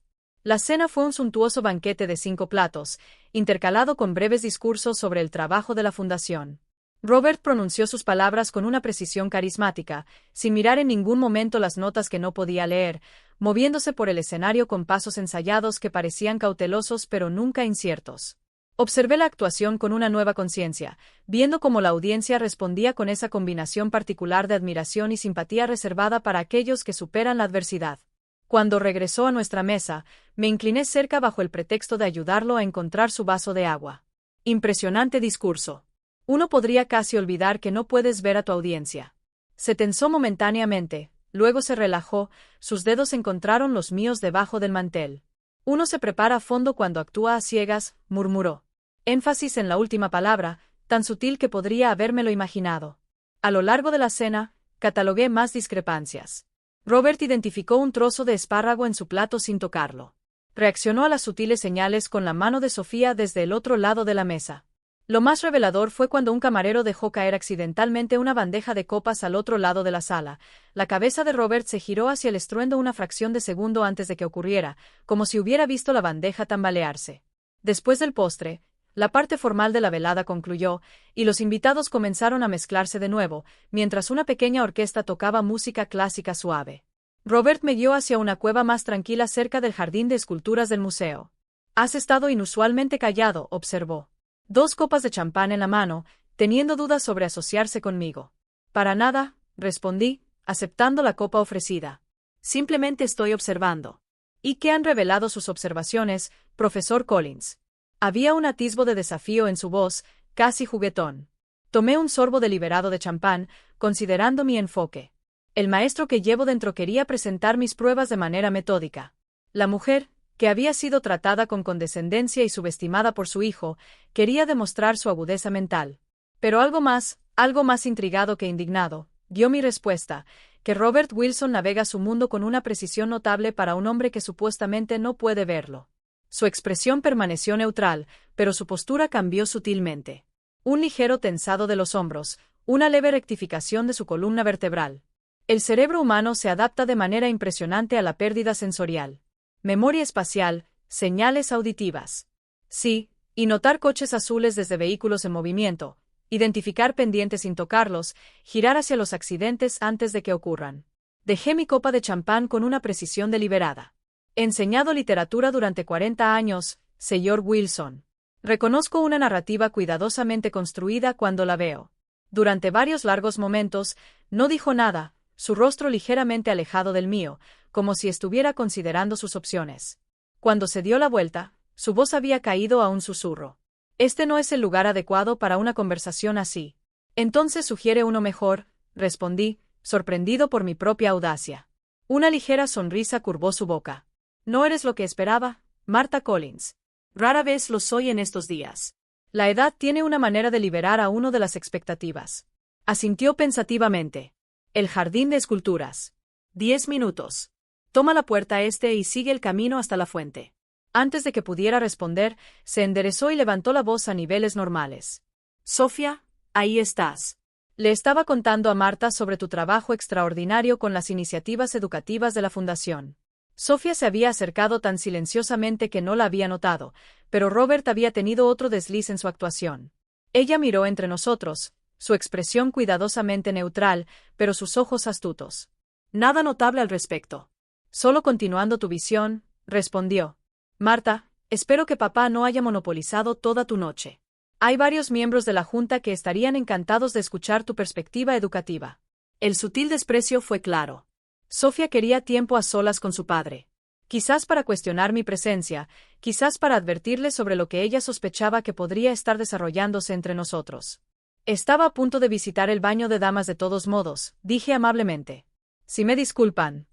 La cena fue un suntuoso banquete de 5 platos, intercalado con breves discursos sobre el trabajo de la fundación. Robert pronunció sus palabras con una precisión carismática, sin mirar en ningún momento las notas que no podía leer, moviéndose por el escenario con pasos ensayados que parecían cautelosos pero nunca inciertos. Observé la actuación con una nueva conciencia, viendo cómo la audiencia respondía con esa combinación particular de admiración y simpatía reservada para aquellos que superan la adversidad. Cuando regresó a nuestra mesa, me incliné cerca bajo el pretexto de ayudarlo a encontrar su vaso de agua. Impresionante discurso. Uno podría casi olvidar que no puedes ver a tu audiencia. Se tensó momentáneamente, luego se relajó, sus dedos encontraron los míos debajo del mantel. Uno se prepara a fondo cuando actúa a ciegas, murmuró. Énfasis en la última palabra, tan sutil que podría habérmelo imaginado. A lo largo de la cena, catalogué más discrepancias. Robert identificó un trozo de espárrago en su plato sin tocarlo. Reaccionó a las sutiles señales con la mano de Sofía desde el otro lado de la mesa. Lo más revelador fue cuando un camarero dejó caer accidentalmente una bandeja de copas al otro lado de la sala. La cabeza de Robert se giró hacia el estruendo una fracción de segundo antes de que ocurriera, como si hubiera visto la bandeja tambalearse. Después del postre, la parte formal de la velada concluyó, y los invitados comenzaron a mezclarse de nuevo, mientras una pequeña orquesta tocaba música clásica suave. Robert me guió hacia una cueva más tranquila cerca del jardín de esculturas del museo. Has estado inusualmente callado, observó. 2 copas de champán en la mano, teniendo dudas sobre asociarse conmigo. Para nada, respondí, aceptando la copa ofrecida. Simplemente estoy observando. ¿Y qué han revelado sus observaciones, profesor Collins? Había un atisbo de desafío en su voz, casi juguetón. Tomé un sorbo deliberado de champán, considerando mi enfoque. El maestro que llevo dentro quería presentar mis pruebas de manera metódica. La mujer, que había sido tratada con condescendencia y subestimada por su hijo, quería demostrar su agudeza mental. Pero algo más intrigado que indignado, dio mi respuesta, que Robert Wilson navega su mundo con una precisión notable para un hombre que supuestamente no puede verlo. Su expresión permaneció neutral, pero su postura cambió sutilmente. Un ligero tensado de los hombros, una leve rectificación de su columna vertebral. El cerebro humano se adapta de manera impresionante a la pérdida sensorial. Memoria espacial, señales auditivas. Sí, y notar coches azules desde vehículos en movimiento, identificar pendientes sin tocarlos, girar hacia los accidentes antes de que ocurran. Dejé mi copa de champán con una precisión deliberada. He enseñado literatura durante 40 años, señor Wilson. Reconozco una narrativa cuidadosamente construida cuando la veo. Durante varios largos momentos, no dijo nada, su rostro ligeramente alejado del mío, como si estuviera considerando sus opciones. Cuando se dio la vuelta, su voz había caído a un susurro. Este no es el lugar adecuado para una conversación así. Entonces sugiere uno mejor, respondí, sorprendido por mi propia audacia. Una ligera sonrisa curvó su boca. No eres lo que esperaba, Martha Collins. Rara vez lo soy en estos días. La edad tiene una manera de liberar a uno de las expectativas. Asintió pensativamente. El jardín de esculturas. 10 minutos. Toma la puerta este y sigue el camino hasta la fuente. Antes de que pudiera responder, se enderezó y levantó la voz a niveles normales. Sofía, ahí estás. Le estaba contando a Marta sobre tu trabajo extraordinario con las iniciativas educativas de la Fundación. Sofía se había acercado tan silenciosamente que no la había notado, pero Robert había tenido otro desliz en su actuación. Ella miró entre nosotros, su expresión cuidadosamente neutral, pero sus ojos astutos. Nada notable al respecto. Solo continuando tu visión, respondió. Marta, espero que papá no haya monopolizado toda tu noche. Hay varios miembros de la Junta que estarían encantados de escuchar tu perspectiva educativa. El sutil desprecio fue claro. Sofía quería tiempo a solas con su padre. Quizás para cuestionar mi presencia, quizás para advertirle sobre lo que ella sospechaba que podría estar desarrollándose entre nosotros. Estaba a punto de visitar el baño de damas de todos modos, dije amablemente. Si me disculpan.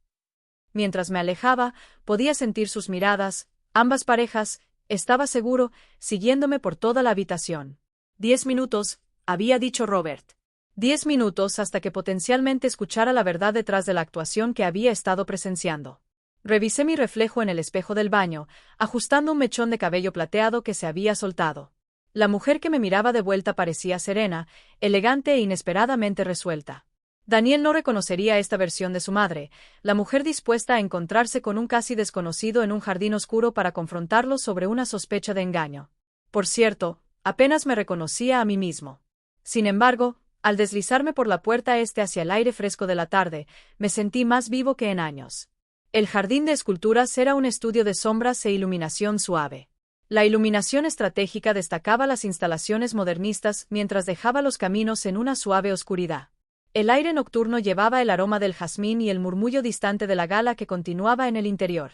Mientras me alejaba, podía sentir sus miradas, ambas parejas, estaba seguro, siguiéndome por toda la habitación. 10 minutos, había dicho Robert. 10 minutos hasta que potencialmente escuchara la verdad detrás de la actuación que había estado presenciando. Revisé mi reflejo en el espejo del baño, ajustando un mechón de cabello plateado que se había soltado. La mujer que me miraba de vuelta parecía serena, elegante e inesperadamente resuelta. Daniel no reconocería esta versión de su madre, la mujer dispuesta a encontrarse con un casi desconocido en un jardín oscuro para confrontarlo sobre una sospecha de engaño. Por cierto, apenas me reconocía a mí mismo. Sin embargo, al deslizarme por la puerta este hacia el aire fresco de la tarde, me sentí más vivo que en años. El jardín de esculturas era un estudio de sombras e iluminación suave. La iluminación estratégica destacaba las instalaciones modernistas mientras dejaba los caminos en una suave oscuridad. El aire nocturno llevaba el aroma del jazmín y el murmullo distante de la gala que continuaba en el interior.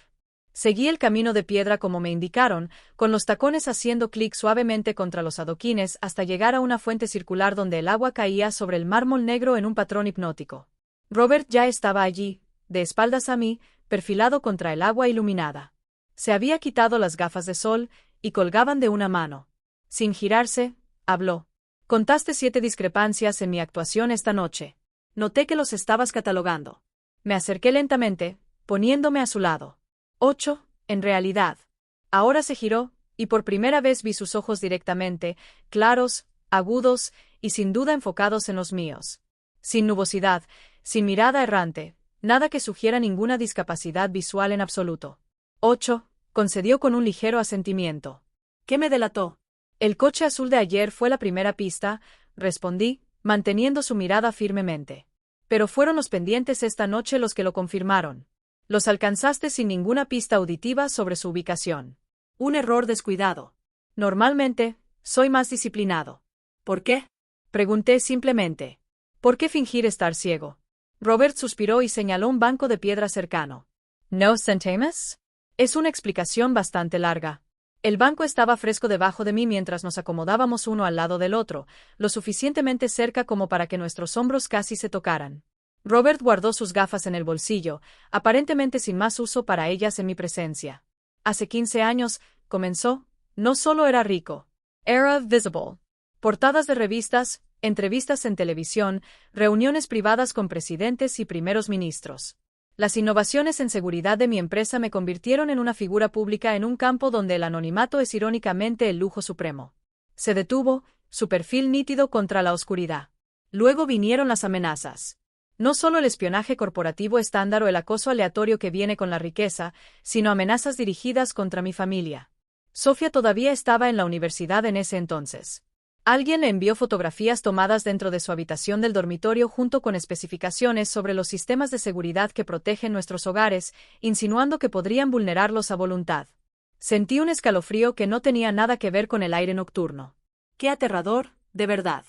Seguí el camino de piedra como me indicaron, con los tacones haciendo clic suavemente contra los adoquines hasta llegar a una fuente circular donde el agua caía sobre el mármol negro en un patrón hipnótico. Robert ya estaba allí, de espaldas a mí, perfilado contra el agua iluminada. Se había quitado las gafas de sol, y colgaban de una mano. Sin girarse, habló. Contaste 7 discrepancias en mi actuación esta noche. Noté que los estabas catalogando. Me acerqué lentamente, poniéndome a su lado. 8, en realidad. Ahora se giró, y por primera vez vi sus ojos directamente, claros, agudos, y sin duda enfocados en los míos. Sin nubosidad, sin mirada errante, nada que sugiera ninguna discapacidad visual en absoluto. 8, concedió con un ligero asentimiento. ¿Qué me delató? El coche azul de ayer fue la primera pista, respondí, manteniendo su mirada firmemente. Pero fueron los pendientes esta noche los que lo confirmaron. Los alcanzaste sin ninguna pista auditiva sobre su ubicación. Un error descuidado. Normalmente, soy más disciplinado. ¿Por qué? Pregunté simplemente. ¿Por qué fingir estar ciego? Robert suspiró y señaló un banco de piedra cercano. ¿No sentemas? Es una explicación bastante larga. El banco estaba fresco debajo de mí mientras nos acomodábamos uno al lado del otro, lo suficientemente cerca como para que nuestros hombros casi se tocaran. Robert guardó sus gafas en el bolsillo, aparentemente sin más uso para ellas en mi presencia. Hace 15 años, comenzó, no solo era rico. Era visible. Portadas de revistas, entrevistas en televisión, reuniones privadas con presidentes y primeros ministros. Las innovaciones en seguridad de mi empresa me convirtieron en una figura pública en un campo donde el anonimato es irónicamente el lujo supremo. Se detuvo, su perfil nítido contra la oscuridad. Luego vinieron las amenazas. No solo el espionaje corporativo estándar o el acoso aleatorio que viene con la riqueza, sino amenazas dirigidas contra mi familia. Sofía todavía estaba en la universidad en ese entonces. Alguien le envió fotografías tomadas dentro de su habitación del dormitorio junto con especificaciones sobre los sistemas de seguridad que protegen nuestros hogares, insinuando que podrían vulnerarlos a voluntad. Sentí un escalofrío que no tenía nada que ver con el aire nocturno. ¡Qué aterrador, de verdad!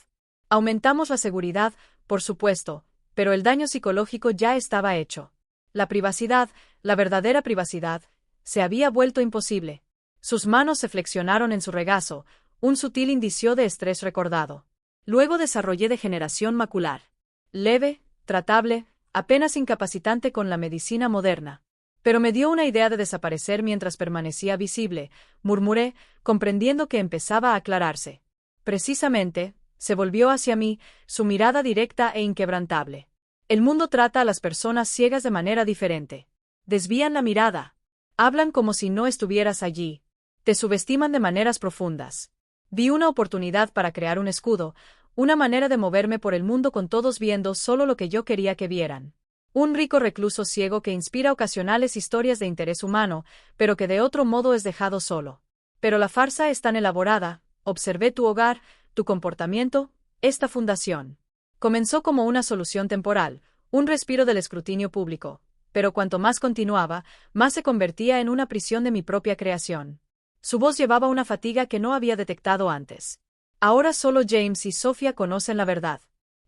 Aumentamos la seguridad, por supuesto, pero el daño psicológico ya estaba hecho. La privacidad, la verdadera privacidad, se había vuelto imposible. Sus manos se flexionaron en su regazo, un sutil indicio de estrés recordado. Luego desarrollé degeneración macular. Leve, tratable, apenas incapacitante con la medicina moderna. Pero me dio una idea de desaparecer mientras permanecía visible, murmuré, comprendiendo que empezaba a aclararse. Precisamente, se volvió hacia mí, su mirada directa e inquebrantable. El mundo trata a las personas ciegas de manera diferente. Desvían la mirada. Hablan como si no estuvieras allí. Te subestiman de maneras profundas. Vi una oportunidad para crear un escudo, una manera de moverme por el mundo con todos viendo solo lo que yo quería que vieran. Un rico recluso ciego que inspira ocasionales historias de interés humano, pero que de otro modo es dejado solo. Pero la farsa es tan elaborada, observé tu hogar, tu comportamiento, esta fundación. Comenzó como una solución temporal, un respiro del escrutinio público, pero cuanto más continuaba, más se convertía en una prisión de mi propia creación. Su voz llevaba una fatiga que no había detectado antes. Ahora solo James y Sophia conocen la verdad.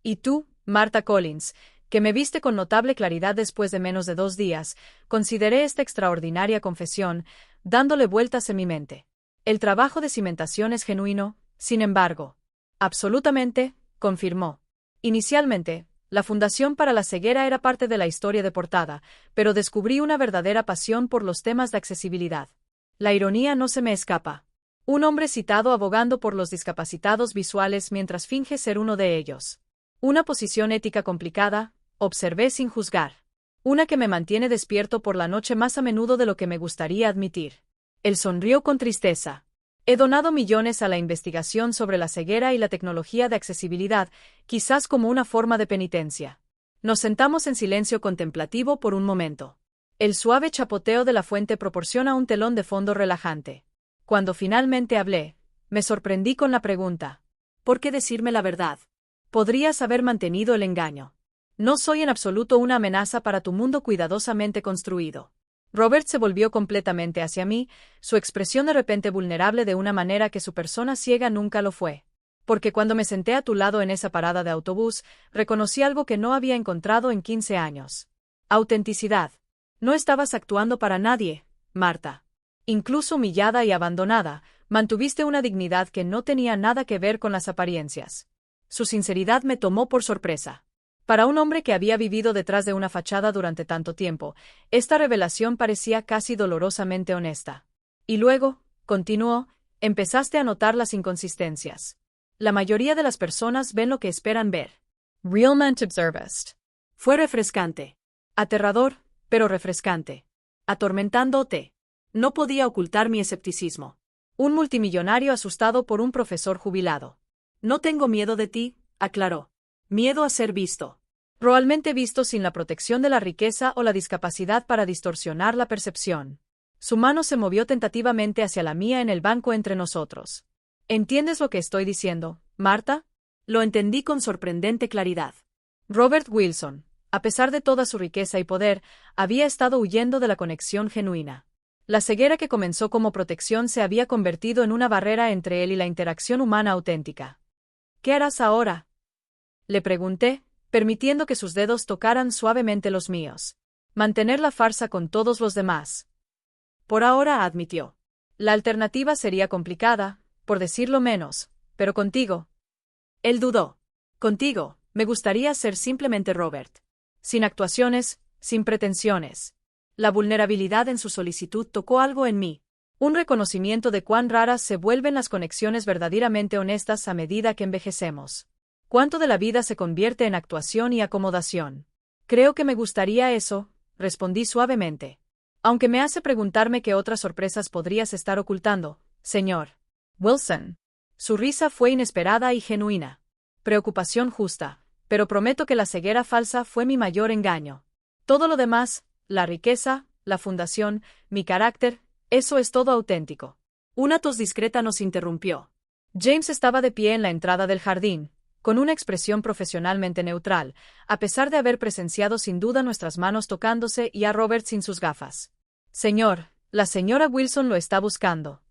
Y tú, Martha Collins, que me viste con notable claridad después de menos de 2 días, consideré esta extraordinaria confesión, dándole vueltas en mi mente. El trabajo de cimentación es genuino, sin embargo. Absolutamente, confirmó. Inicialmente, la Fundación para la Ceguera era parte de la historia de portada, pero descubrí una verdadera pasión por los temas de accesibilidad. La ironía no se me escapa. Un hombre citado abogando por los discapacitados visuales mientras finge ser uno de ellos. Una posición ética complicada, observé sin juzgar. Una que me mantiene despierto por la noche más a menudo de lo que me gustaría admitir. Él sonrió con tristeza. He donado millones a la investigación sobre la ceguera y la tecnología de accesibilidad, quizás como una forma de penitencia. Nos sentamos en silencio contemplativo por un momento. El suave chapoteo de la fuente proporciona un telón de fondo relajante. Cuando finalmente hablé, me sorprendí con la pregunta: ¿por qué decirme la verdad? Podrías haber mantenido el engaño. No soy en absoluto una amenaza para tu mundo cuidadosamente construido. Robert se volvió completamente hacia mí, su expresión de repente vulnerable de una manera que su persona ciega nunca lo fue. Porque cuando me senté a tu lado en esa parada de autobús, reconocí algo que no había encontrado en 15 años. Autenticidad. No estabas actuando para nadie, Martha. Incluso humillada y abandonada, mantuviste una dignidad que no tenía nada que ver con las apariencias. Su sinceridad me tomó por sorpresa. Para un hombre que había vivido detrás de una fachada durante tanto tiempo, esta revelación parecía casi dolorosamente honesta. Y luego, continuó, empezaste a notar las inconsistencias. La mayoría de las personas ven lo que esperan ver. Realmente observast. Fue refrescante. Aterrador, pero refrescante. Atormentándote. No podía ocultar mi escepticismo. Un multimillonario asustado por un profesor jubilado. No tengo miedo de ti, aclaró. Miedo a ser visto. Realmente visto sin la protección de la riqueza o la discapacidad para distorsionar la percepción. Su mano se movió tentativamente hacia la mía en el banco entre nosotros. ¿Entiendes lo que estoy diciendo, Martha? Lo entendí con sorprendente claridad. Robert Wilson, a pesar de toda su riqueza y poder, había estado huyendo de la conexión genuina. La ceguera que comenzó como protección se había convertido en una barrera entre él y la interacción humana auténtica. ¿Qué harás ahora?, le pregunté, permitiendo que sus dedos tocaran suavemente los míos. Mantener la farsa con todos los demás. Por ahora, admitió. La alternativa sería complicada, por decirlo menos, pero contigo. Él dudó. Contigo, me gustaría ser simplemente Robert. Sin actuaciones, sin pretensiones. La vulnerabilidad en su solicitud tocó algo en mí. Un reconocimiento de cuán raras se vuelven las conexiones verdaderamente honestas a medida que envejecemos. ¿Cuánto de la vida se convierte en actuación y acomodación? Creo que me gustaría eso, respondí suavemente. Aunque me hace preguntarme qué otras sorpresas podrías estar ocultando, señor Wilson. Su risa fue inesperada y genuina. Preocupación justa, pero prometo que la ceguera falsa fue mi mayor engaño. Todo lo demás, la riqueza, la fundación, mi carácter, eso es todo auténtico. Una tos discreta nos interrumpió. James estaba de pie en la entrada del jardín, con una expresión profesionalmente neutral, a pesar de haber presenciado sin duda nuestras manos tocándose y a Robert sin sus gafas. Señor, la señora Wilson lo está buscando.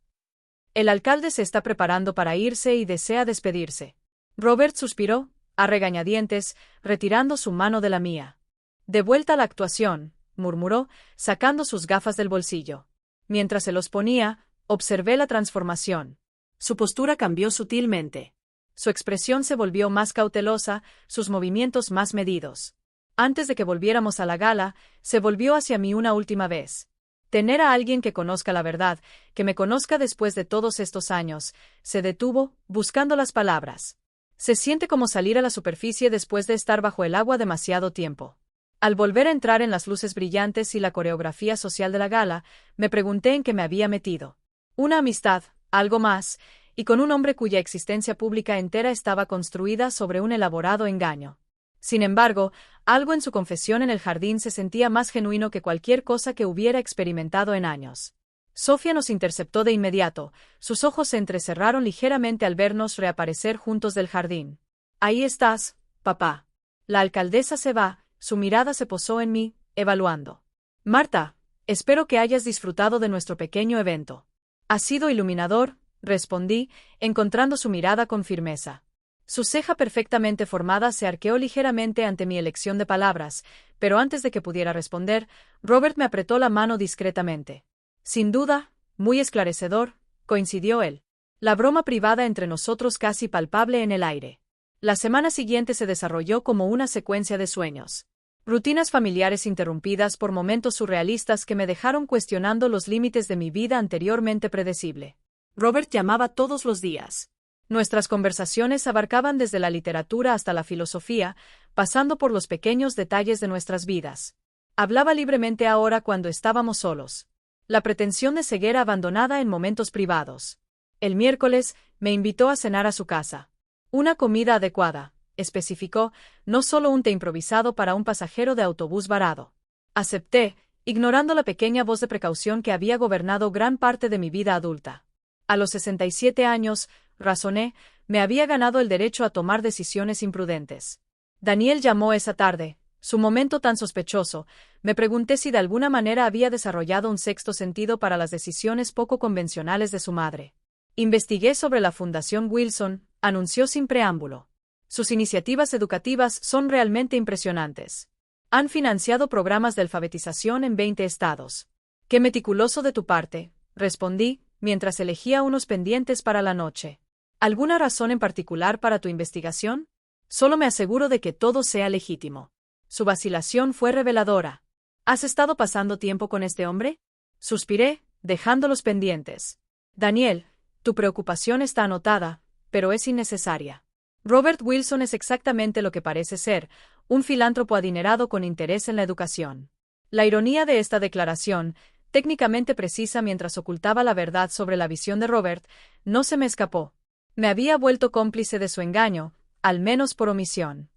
El alcalde se está preparando para irse y desea despedirse. Robert suspiró, a regañadientes, retirando su mano de la mía. De vuelta a la actuación, murmuró, sacando sus gafas del bolsillo. Mientras se los ponía, observé la transformación. Su postura cambió sutilmente. Su expresión se volvió más cautelosa, sus movimientos más medidos. Antes de que volviéramos a la gala, se volvió hacia mí una última vez. Tener a alguien que conozca la verdad, que me conozca después de todos estos años, se detuvo, buscando las palabras. Se siente como salir a la superficie después de estar bajo el agua demasiado tiempo. Al volver a entrar en las luces brillantes y la coreografía social de la gala, me pregunté en qué me había metido. Una amistad, algo más, y con un hombre cuya existencia pública entera estaba construida sobre un elaborado engaño. Sin embargo, algo en su confesión en el jardín se sentía más genuino que cualquier cosa que hubiera experimentado en años. Sofía nos interceptó de inmediato, sus ojos se entrecerraron ligeramente al vernos reaparecer juntos del jardín. Ahí estás, papá. La alcaldesa se va, su mirada se posó en mí, evaluando. Marta, espero que hayas disfrutado de nuestro pequeño evento. Ha sido iluminador, respondí, encontrando su mirada con firmeza. Su ceja perfectamente formada se arqueó ligeramente ante mi elección de palabras, pero antes de que pudiera responder, Robert me apretó la mano discretamente. Sin duda, muy esclarecedor, coincidió él. La broma privada entre nosotros casi palpable en el aire. La semana siguiente se desarrolló como una secuencia de sueños. Rutinas familiares interrumpidas por momentos surrealistas que me dejaron cuestionando los límites de mi vida anteriormente predecible. Robert llamaba todos los días. Nuestras conversaciones abarcaban desde la literatura hasta la filosofía, pasando por los pequeños detalles de nuestras vidas. Hablaba libremente ahora cuando estábamos solos. La pretensión de ceguera abandonada en momentos privados. El miércoles, me invitó a cenar a su casa. Una comida adecuada, especificó, no solo un té improvisado para un pasajero de autobús varado. Acepté, ignorando la pequeña voz de precaución que había gobernado gran parte de mi vida adulta. A los 67 años, razoné, me había ganado el derecho a tomar decisiones imprudentes. Daniel llamó esa tarde, su momento tan sospechoso, me pregunté si de alguna manera había desarrollado un sexto sentido para las decisiones poco convencionales de su madre. Investigué sobre la Fundación Wilson, anunció sin preámbulo. Sus iniciativas educativas son realmente impresionantes. Han financiado programas de alfabetización en 20 estados. Qué meticuloso de tu parte, respondí, mientras elegía unos pendientes para la noche. ¿Alguna razón en particular para tu investigación? Solo me aseguro de que todo sea legítimo. Su vacilación fue reveladora. ¿Has estado pasando tiempo con este hombre? Suspiré, dejando los pendientes. Daniel, tu preocupación está anotada, pero es innecesaria. Robert Wilson es exactamente lo que parece ser, un filántropo adinerado con interés en la educación. La ironía de esta declaración, técnicamente precisa mientras ocultaba la verdad sobre la visión de Robert, no se me escapó. Me había vuelto cómplice de su engaño, al menos por omisión.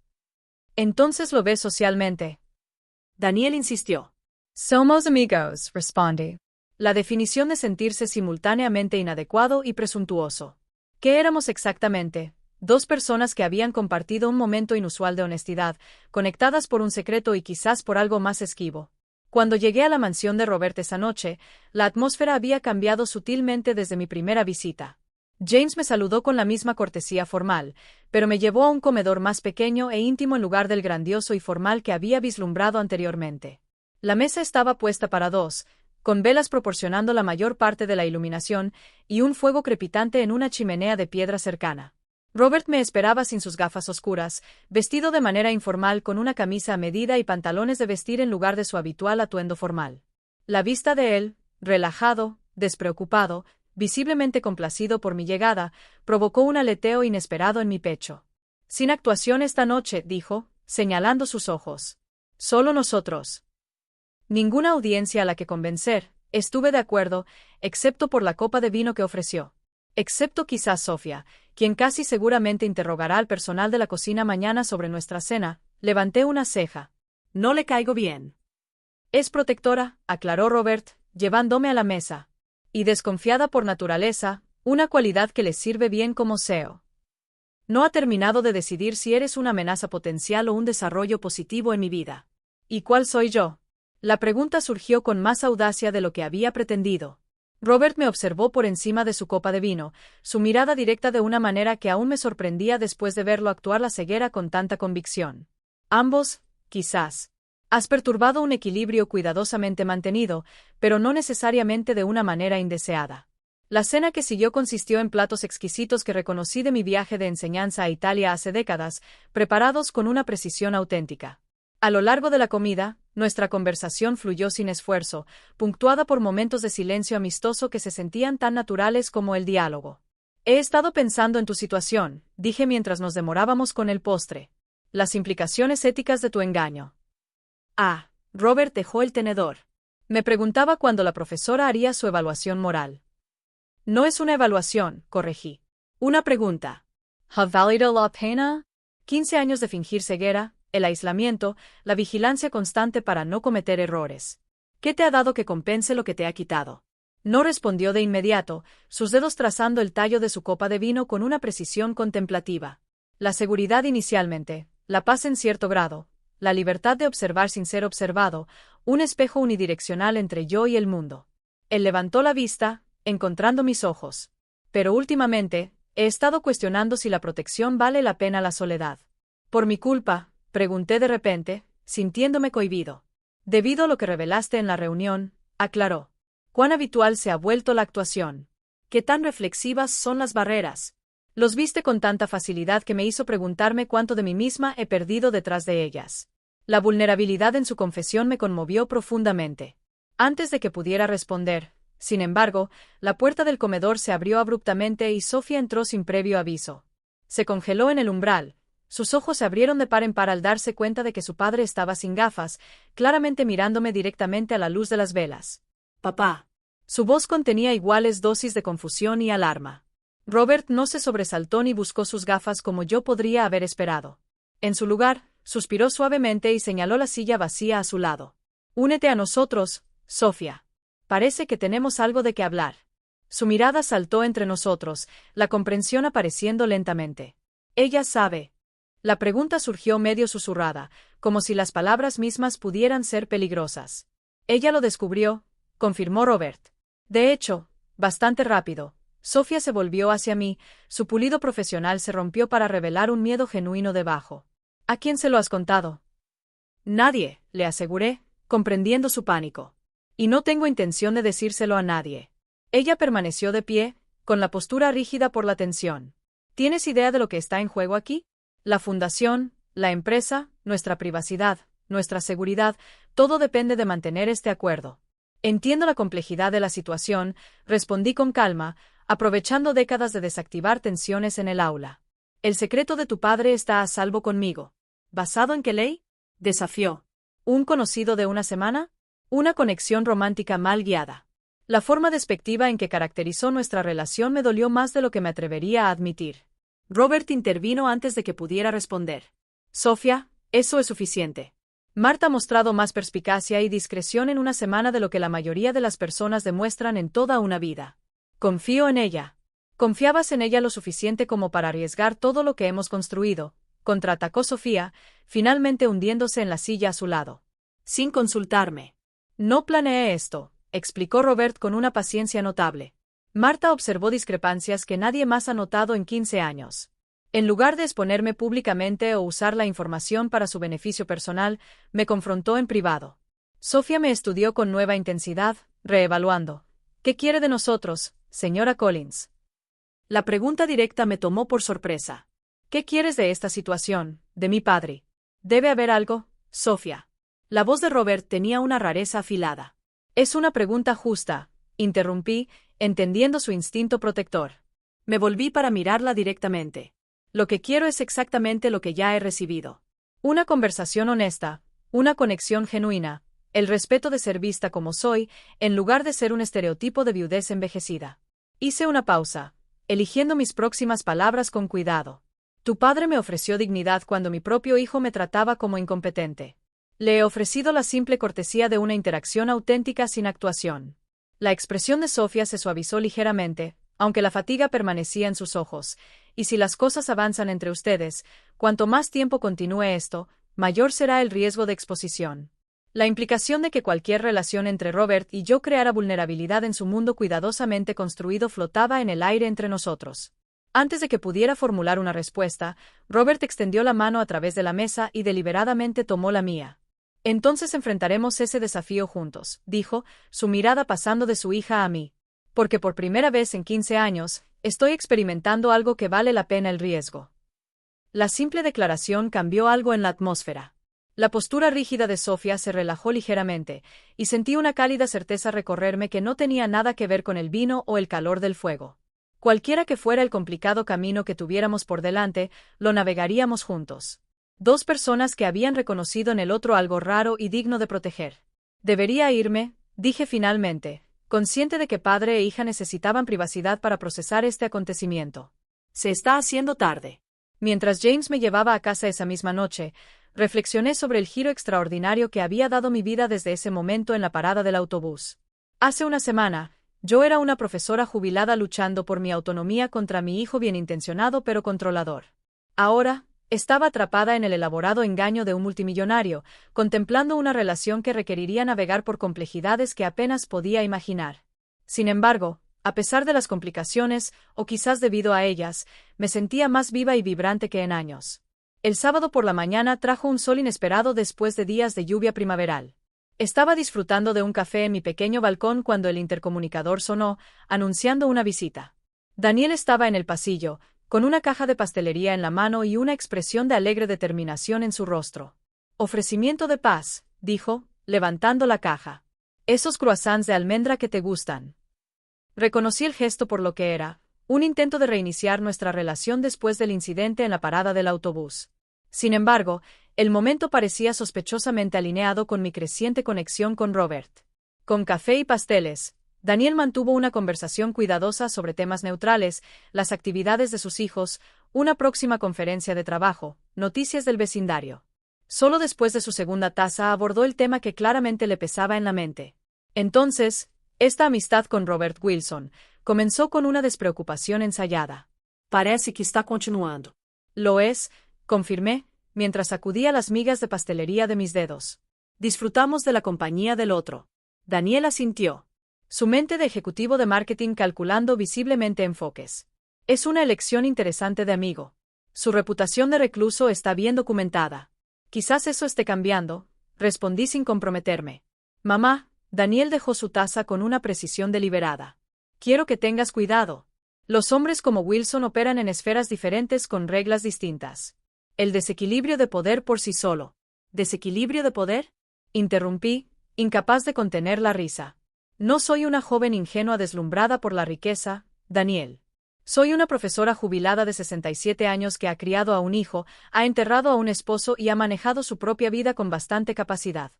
Entonces lo ves socialmente. Daniel insistió. Somos amigos, respondí. La definición de sentirse simultáneamente inadecuado y presuntuoso. ¿Qué éramos exactamente? Dos personas que habían compartido un momento inusual de honestidad, conectadas por un secreto y quizás por algo más esquivo. Cuando llegué a la mansión de Robert esa noche, la atmósfera había cambiado sutilmente desde mi primera visita. James me saludó con la misma cortesía formal, pero me llevó a un comedor más pequeño e íntimo en lugar del grandioso y formal que había vislumbrado anteriormente. La mesa estaba puesta para dos, con velas proporcionando la mayor parte de la iluminación, y un fuego crepitante en una chimenea de piedra cercana. Robert me esperaba sin sus gafas oscuras, vestido de manera informal con una camisa a medida y pantalones de vestir en lugar de su habitual atuendo formal. La vista de él, relajado, despreocupado, visiblemente complacido por mi llegada, provocó un aleteo inesperado en mi pecho. Sin actuación esta noche, dijo, señalando sus ojos. Solo nosotros. Ninguna audiencia a la que convencer, estuve de acuerdo, excepto por la copa de vino que ofreció. Excepto quizás Sofía, quien casi seguramente interrogará al personal de la cocina mañana sobre nuestra cena, levanté una ceja. No le caigo bien. Es protectora, aclaró Robert, llevándome a la mesa. Y desconfiada por naturaleza, una cualidad que les sirve bien como SEO. No ha terminado de decidir si eres una amenaza potencial o un desarrollo positivo en mi vida. ¿Y cuál soy yo? La pregunta surgió con más audacia de lo que había pretendido. Robert me observó por encima de su copa de vino, su mirada directa de una manera que aún me sorprendía después de verlo actuar la ceguera con tanta convicción. Ambos, quizás. Has perturbado un equilibrio cuidadosamente mantenido, pero no necesariamente de una manera indeseada. La cena que siguió consistió en platos exquisitos que reconocí de mi viaje de enseñanza a Italia hace décadas, preparados con una precisión auténtica. A lo largo de la comida, nuestra conversación fluyó sin esfuerzo, punctuada por momentos de silencio amistoso que se sentían tan naturales como el diálogo. He estado pensando en tu situación, dije mientras nos demorábamos con el postre. Las implicaciones éticas de tu engaño. Robert dejó el tenedor. Me preguntaba cuándo la profesora haría su evaluación moral. No es una evaluación, corregí. Una pregunta. ¿Ha valido la pena? 15 años de fingir ceguera, el aislamiento, la vigilancia constante para no cometer errores. ¿Qué te ha dado que compense lo que te ha quitado? No respondió de inmediato, sus dedos trazando el tallo de su copa de vino con una precisión contemplativa. La seguridad inicialmente, la paz en cierto grado, la libertad de observar sin ser observado, un espejo unidireccional entre yo y el mundo. Él levantó la vista, encontrando mis ojos. Pero últimamente, he estado cuestionando si la protección vale la pena la soledad. Por mi culpa, pregunté de repente, sintiéndome cohibido. Debido a lo que revelaste en la reunión, aclaró. ¿Cuán habitual se ha vuelto la actuación? ¿Qué tan reflexivas son las barreras? Los viste con tanta facilidad que me hizo preguntarme cuánto de mí misma he perdido detrás de ellas. La vulnerabilidad en su confesión me conmovió profundamente. Antes de que pudiera responder, sin embargo, la puerta del comedor se abrió abruptamente y Sofía entró sin previo aviso. Se congeló en el umbral. Sus ojos se abrieron de par en par al darse cuenta de que su padre estaba sin gafas, claramente mirándome directamente a la luz de las velas. «Papá». Su voz contenía iguales dosis de confusión y alarma. Robert no se sobresaltó ni buscó sus gafas como yo podría haber esperado. En su lugar, suspiró suavemente y señaló la silla vacía a su lado. «Únete a nosotros, Sofía. Parece que tenemos algo de qué hablar». Su mirada saltó entre nosotros, la comprensión apareciendo lentamente. «Ella sabe». La pregunta surgió medio susurrada, como si las palabras mismas pudieran ser peligrosas. «Ella lo descubrió», confirmó Robert. De hecho, bastante rápido. Sofía se volvió hacia mí, su pulido profesional se rompió para revelar un miedo genuino debajo. «¿A quién se lo has contado?» «Nadie», le aseguré, comprendiendo su pánico. «Y no tengo intención de decírselo a nadie». Ella permaneció de pie, con la postura rígida por la tensión. «¿Tienes idea de lo que está en juego aquí? La fundación, la empresa, nuestra privacidad, nuestra seguridad, todo depende de mantener este acuerdo». «Entiendo la complejidad de la situación», respondí con calma, aprovechando décadas de desactivar tensiones en el aula. «El secreto de tu padre está a salvo conmigo». «¿Basado en qué ley?», desafió. «¿Un conocido de una semana? Una conexión romántica mal guiada». La forma despectiva en que caracterizó nuestra relación me dolió más de lo que me atrevería a admitir. Robert intervino antes de que pudiera responder. «Sofía, eso es suficiente. Marta ha mostrado más perspicacia y discreción en una semana de lo que la mayoría de las personas demuestran en toda una vida. Confío en ella». «¿Confiabas en ella lo suficiente como para arriesgar todo lo que hemos construido?», contraatacó Sofía, finalmente hundiéndose en la silla a su lado. «Sin consultarme». «No planeé esto», explicó Robert con una paciencia notable. Marta observó discrepancias que nadie más ha notado en 15 años. En lugar de exponerme públicamente o usar la información para su beneficio personal, me confrontó en privado. Sofía me estudió con nueva intensidad, reevaluando. «¿Qué quiere de nosotros, señora Collins?». La pregunta directa me tomó por sorpresa. «¿Qué quieres de esta situación, de mi padre? Debe haber algo, Sofía». La voz de Robert tenía una rareza afilada. «Es una pregunta justa», interrumpí, entendiendo su instinto protector. Me volví para mirarla directamente. «Lo que quiero es exactamente lo que ya he recibido. Una conversación honesta, una conexión genuina, el respeto de ser vista como soy, en lugar de ser un estereotipo de viudez envejecida». Hice una pausa, eligiendo mis próximas palabras con cuidado. «Tu padre me ofreció dignidad cuando mi propio hijo me trataba como incompetente. Le he ofrecido la simple cortesía de una interacción auténtica sin actuación. La expresión de Sofía se suavizó ligeramente, aunque la fatiga permanecía en sus ojos. Y si las cosas avanzan entre ustedes, cuanto más tiempo continúe esto, mayor será el riesgo de exposición. La implicación de que cualquier relación entre Robert y yo creara vulnerabilidad en su mundo cuidadosamente construido flotaba en el aire entre nosotros. Antes de que pudiera formular una respuesta, Robert extendió la mano a través de la mesa y deliberadamente tomó la mía. Entonces enfrentaremos ese desafío juntos, dijo, su mirada pasando de su hija a mí. Porque por primera vez en 15 años, estoy experimentando algo que vale la pena el riesgo. La simple declaración cambió algo en la atmósfera. La postura rígida de Sofía se relajó ligeramente, y sentí una cálida certeza recorrerme que no tenía nada que ver con el vino o el calor del fuego. Cualquiera que fuera el complicado camino que tuviéramos por delante, lo navegaríamos juntos. Dos personas que habían reconocido en el otro algo raro y digno de proteger. Debería irme, dije finalmente, consciente de que padre e hija necesitaban privacidad para procesar este acontecimiento. Se está haciendo tarde. Mientras James me llevaba a casa esa misma noche, reflexioné sobre el giro extraordinario que había dado mi vida desde ese momento en la parada del autobús. Hace una semana, yo era una profesora jubilada luchando por mi autonomía contra mi hijo bienintencionado pero controlador. Ahora, estaba atrapada en el elaborado engaño de un multimillonario, contemplando una relación que requeriría navegar por complejidades que apenas podía imaginar. Sin embargo, a pesar de las complicaciones, o quizás debido a ellas, me sentía más viva y vibrante que en años. El sábado por la mañana trajo un sol inesperado después de días de lluvia primaveral. Estaba disfrutando de un café en mi pequeño balcón cuando el intercomunicador sonó, anunciando una visita. Daniel estaba en el pasillo, con una caja de pastelería en la mano y una expresión de alegre determinación en su rostro. Ofrecimiento de paz, dijo, levantando la caja. Esos croissants de almendra que te gustan. Reconocí el gesto por lo que era, un intento de reiniciar nuestra relación después del incidente en la parada del autobús. Sin embargo, el momento parecía sospechosamente alineado con mi creciente conexión con Robert. Con café y pasteles, Daniel mantuvo una conversación cuidadosa sobre temas neutrales, las actividades de sus hijos, una próxima conferencia de trabajo, noticias del vecindario. Solo después de su segunda taza abordó el tema que claramente le pesaba en la mente. Entonces, esta amistad con Robert Wilson comenzó con una despreocupación ensayada. Parece que está continuando. Lo es, confirmé, mientras sacudía las migas de pastelería de mis dedos. Disfrutamos de la compañía del otro. Daniel asintió. Su mente de ejecutivo de marketing calculando visiblemente enfoques. Es una elección interesante de amigo. Su reputación de recluso está bien documentada. Quizás eso esté cambiando, respondí sin comprometerme. Mamá, Daniel dejó su taza con una precisión deliberada. Quiero que tengas cuidado. Los hombres como Wilson operan en esferas diferentes con reglas distintas. El desequilibrio de poder por sí solo. ¿Desequilibrio de poder? Interrumpí, incapaz de contener la risa. No soy una joven ingenua deslumbrada por la riqueza, Daniel. Soy una profesora jubilada de 67 años que ha criado a un hijo, ha enterrado a un esposo y ha manejado su propia vida con bastante capacidad.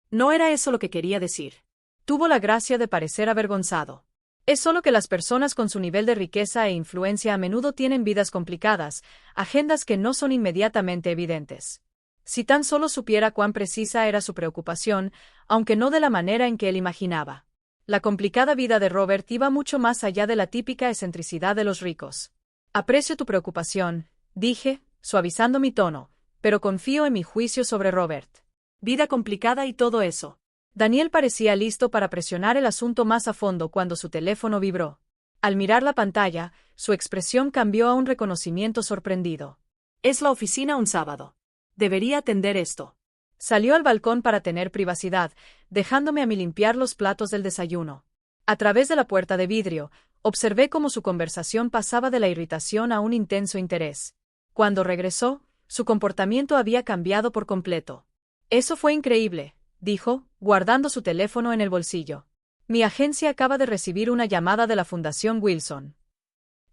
No era eso lo que quería decir. Tuvo la gracia de parecer avergonzado. Es solo que las personas con su nivel de riqueza e influencia a menudo tienen vidas complicadas, agendas que no son inmediatamente evidentes. Si tan solo supiera cuán precisa era su preocupación, aunque no de la manera en que él imaginaba. La complicada vida de Robert iba mucho más allá de la típica excentricidad de los ricos. Aprecio tu preocupación, dije, suavizando mi tono, pero confío en mi juicio sobre Robert. Vida complicada y todo eso. Daniel parecía listo para presionar el asunto más a fondo cuando su teléfono vibró. Al mirar la pantalla, su expresión cambió a un reconocimiento sorprendido. Es la oficina un sábado. Debería atender esto. Salió al balcón para tener privacidad, dejándome a mí limpiar los platos del desayuno. A través de la puerta de vidrio, observé cómo su conversación pasaba de la irritación a un intenso interés. Cuando regresó, su comportamiento había cambiado por completo. Eso fue increíble, dijo, guardando su teléfono en el bolsillo. Mi agencia acaba de recibir una llamada de la Fundación Wilson.